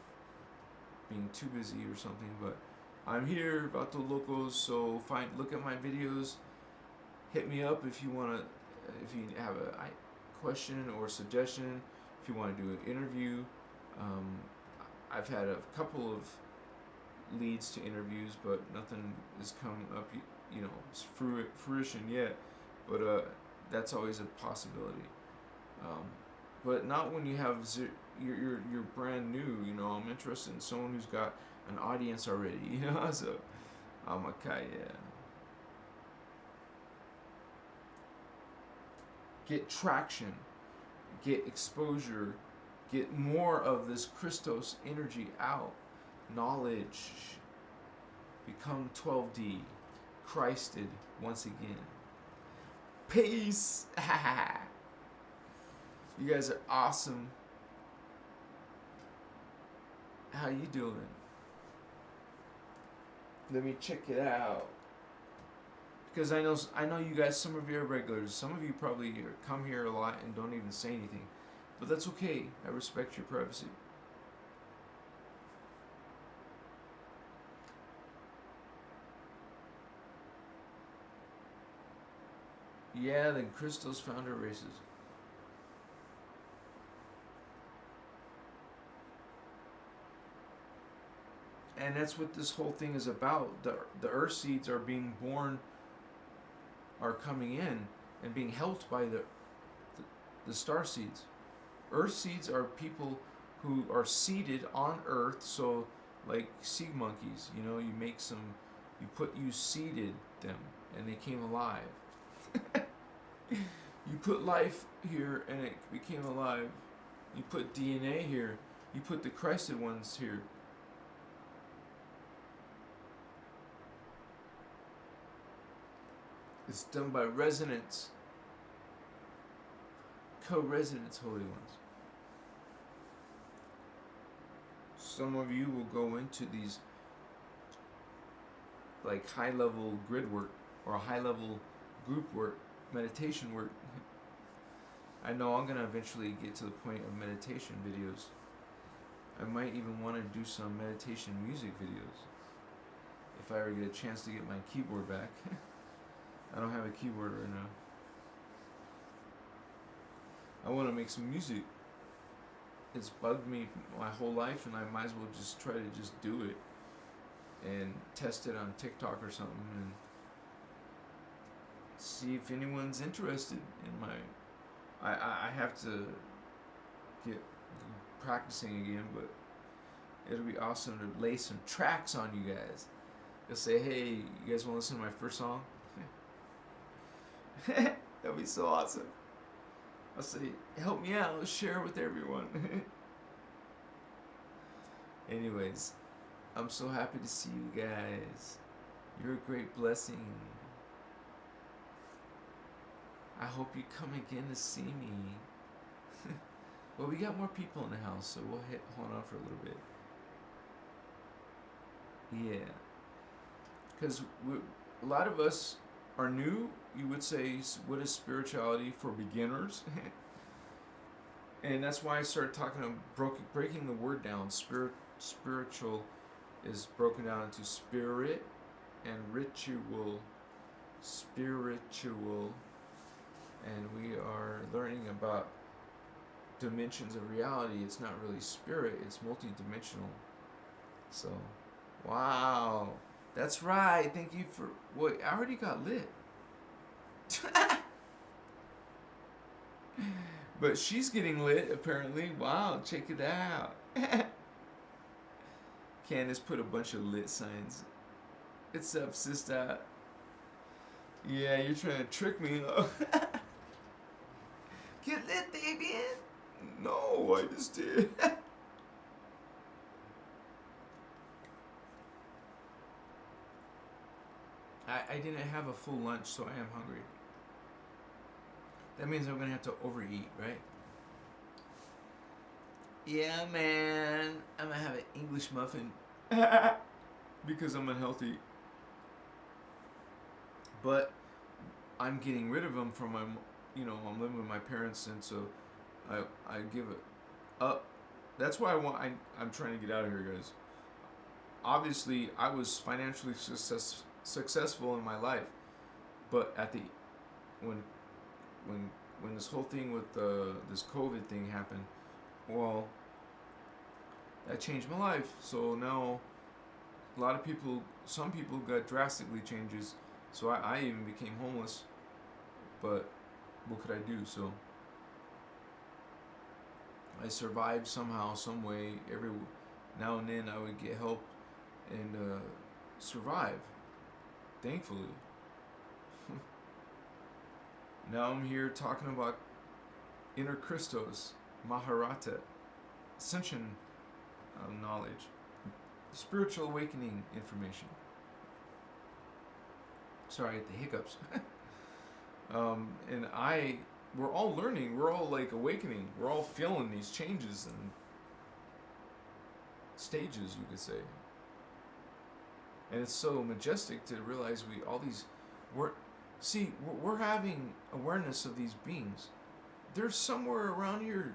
being too busy or something. But I'm here, Vato Locos. So look at my videos. Hit me up if you have a question or suggestion. If you want to do an interview. I've had a couple of leads to interviews, but nothing has come up, fruition yet. But that's always a possibility. But not when you have you're brand new. I'm interested in someone who's got an audience already. So I'm okay. Yeah. Get traction, get exposure, get more of this Christos energy out. Knowledge. Become 12D. Christed once again. Peace. You guys are awesome. How you doing? Let me check it out. Because I know you guys, some of you are regulars. Some of you probably come here a lot and don't even say anything. But that's okay. I respect your privacy. Yeah, then Christos found her races. And that's what this whole thing is about. The earth seeds are being born are coming in and being helped by the star seeds. Earth seeds are people who are seeded on Earth, so like seed monkeys, you know, you seeded them and they came alive. You put life here and it became alive. You put DNA here. You put the Christed ones here. It's done by resonance. Co-resonance, holy ones. Some of you will go into these like high-level grid work or high-level group work, meditation work. I know I'm going to eventually get to the point of meditation videos. I might even want to do some meditation music videos if I ever get a chance to get my keyboard back. I don't have a keyboard right now. I want to make some music. It's bugged me my whole life, and I might as well just try to just do it and test it on TikTok or something and see if anyone's interested in my... I have to get practicing again, but it'll be awesome to lay some tracks on you guys. They'll say, hey, you guys want to listen to my first song? That'd be so awesome. I'll say, help me out, share it with everyone. Anyways, I'm so happy to see you guys. You're a great blessing. I hope you come again to see me. Well, we got more people in the house, so we'll hold on for a little bit. Yeah. Because a lot of us are new. You would say, what is spirituality for beginners? And that's why I started talking about breaking the word down. Spiritual is broken down into spirit and ritual. Spiritual. And we are learning about dimensions of reality. It's not really spirit, it's multidimensional. So, wow. That's right. Thank you for... Wait, I already got lit. But she's getting lit, apparently. Wow, check it out. Candace put a bunch of lit signs. What's up, sister? Yeah, you're trying to trick me. Get lit, baby. No, I just did. I didn't have a full lunch, so I am hungry. That means I'm going to have to overeat, right? Yeah, man. I'm going to have an English muffin. Because I'm unhealthy. But I'm getting rid of them from my... You know, I'm living with my parents, and so I give it up. That's why I'm trying to get out of here, guys. Obviously, I was financially successful in my life, but when this whole thing with this COVID thing happened, well, that changed my life. So now some people got drastically changes. So I even became homeless, but what could I do? So I survived somehow, some way. Every now and then I would get help and survive. Thankfully. Now I'm here talking about innerchristos, Maharata, ascension knowledge, spiritual awakening information. Sorry, I get the hiccups. And we're all learning, we're all like awakening, we're all feeling these changes and stages, you could say. And it's so majestic to realize we're having awareness of these beings. They're somewhere around here.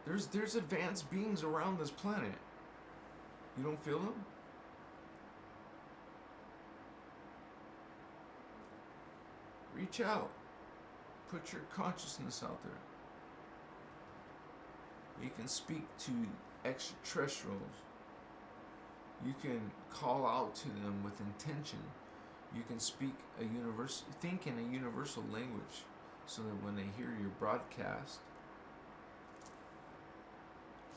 There's advanced beings around this planet. You don't feel them? Reach out. Put your consciousness out there. You can speak to extraterrestrials. You can call out to them with intention. You can think in a universal language, so that when they hear your broadcast,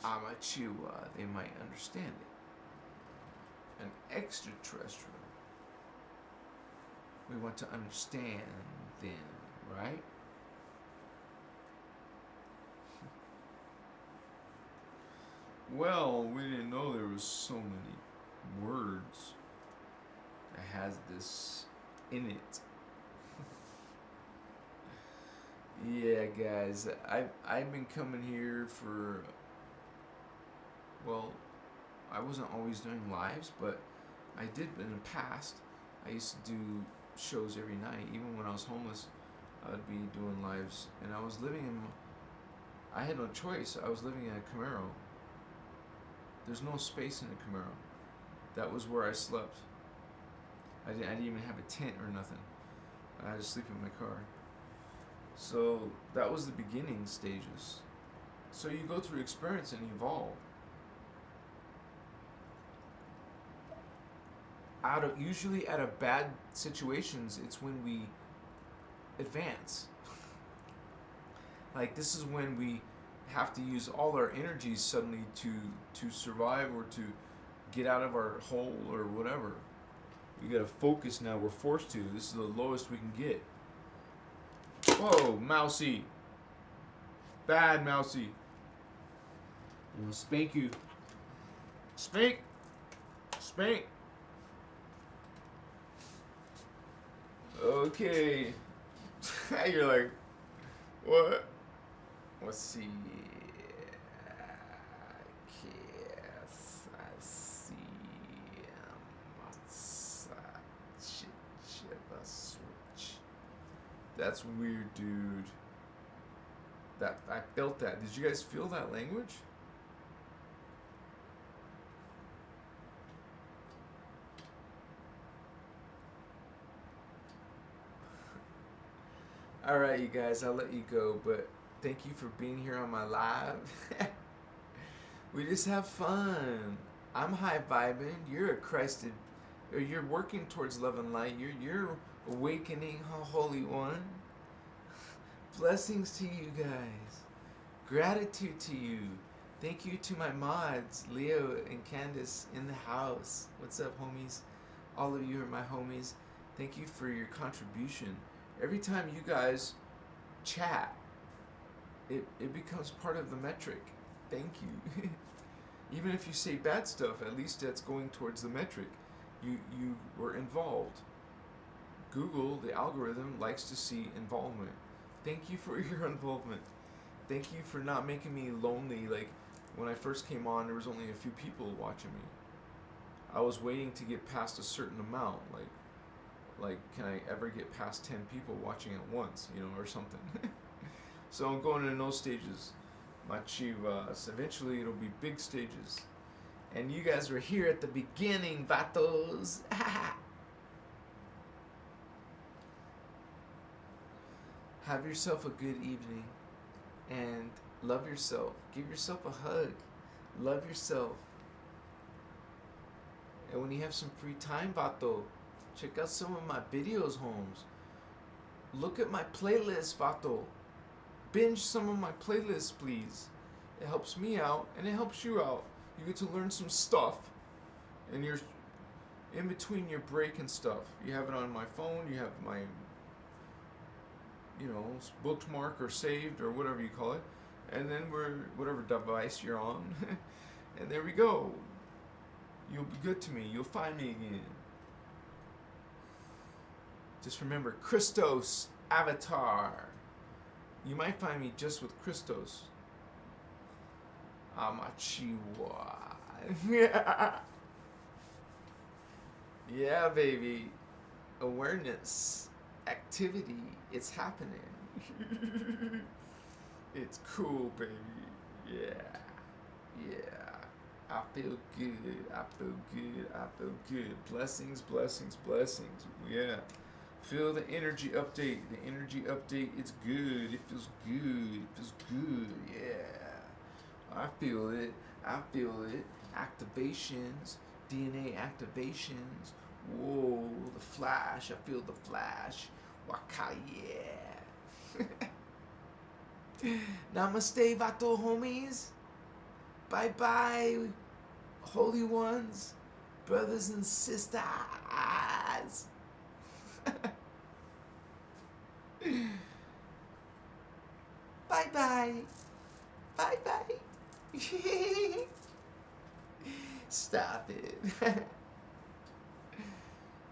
Amachiwa, they might understand it. An extraterrestrial, we want to understand them, right? Well, we didn't know there was so many words that has this in it. Yeah, guys, I've been coming here for, well, I wasn't always doing lives, but I did in the past. I used to do shows every night. Even when I was homeless, I'd be doing lives, and I had no choice. I was living in a Camaro. There's no space in the Camaro. That was where I slept. I didn't even have a tent or nothing. I had to sleep in my car. So that was the beginning stages. So you go through experience and evolve. Usually out of bad situations, it's when we advance. Like, this is when we have to use all our energies suddenly to survive, or to get out of our hole or whatever. We gotta focus now. We're forced to. This is the lowest we can get. Whoa, mousy. Bad mousy. I'm gonna spank you. Spank. Spank. Okay. You're like, what? Let's see. I see. Switch. That's weird, dude. I felt that. Did you guys feel that language? All right, you guys, I'll let you go, but thank you for being here on my live. We just have fun. I'm high vibing. You're a Christed, or you're working towards love and light. You're awakening, Holy One. Blessings to you guys. Gratitude to you. Thank you to my mods, Leo and Candace in the house. What's up, homies? All of you are my homies. Thank you for your contribution. Every time you guys chat, it becomes part of the metric. Thank you. Even if you say bad stuff, at least that's going towards the metric. You were involved. Google, the algorithm, likes to see involvement. Thank you for your involvement. Thank you for not making me lonely. Like, when I first came on, there was only a few people watching me. I was waiting to get past a certain amount. Like, can I ever get past 10 people watching at once, or something? So I'm going in those stages. My chivas. Eventually it'll be big stages. And you guys were here at the beginning, vatos. Have yourself a good evening. And love yourself. Give yourself a hug. Love yourself. And when you have some free time, vato, check out some of my videos, Holmes. Look at my playlist, vato. Binge some of my playlists, please. It helps me out, and it helps you out. You get to learn some stuff. And you're in between your break and stuff. You have it on my phone, you have my, bookmark or saved or whatever you call it. And then whatever device you're on. And there we go. You'll be good to me. You'll find me again. Just remember, Christos, avatar. You might find me just with Christos. Amachiwa. Yeah, baby. Awareness. Activity. It's happening. It's cool, baby. Yeah. I feel good. I feel good. I feel good. Blessings, blessings, blessings. Yeah. Feel the energy update. The energy update, it's good. It feels good. It feels good. Yeah. I feel it. I feel it. Activations. DNA activations. Whoa, the flash. I feel the flash. Wakaya. Namaste, Vato homies. Bye-bye, holy ones, brothers and sisters. Bye-bye. Bye-bye. Stop it.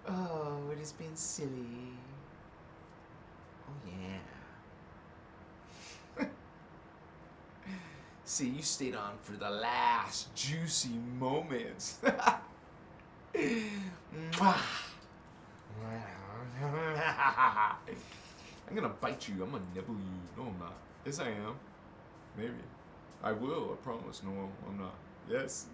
Oh, it has been silly. Oh, yeah. See, you stayed on for the last juicy moments. Mwah. I'm gonna bite you. I'm gonna nibble you. No, I'm not. Yes, I am. Maybe. I will. I promise. No, I'm not. Yes.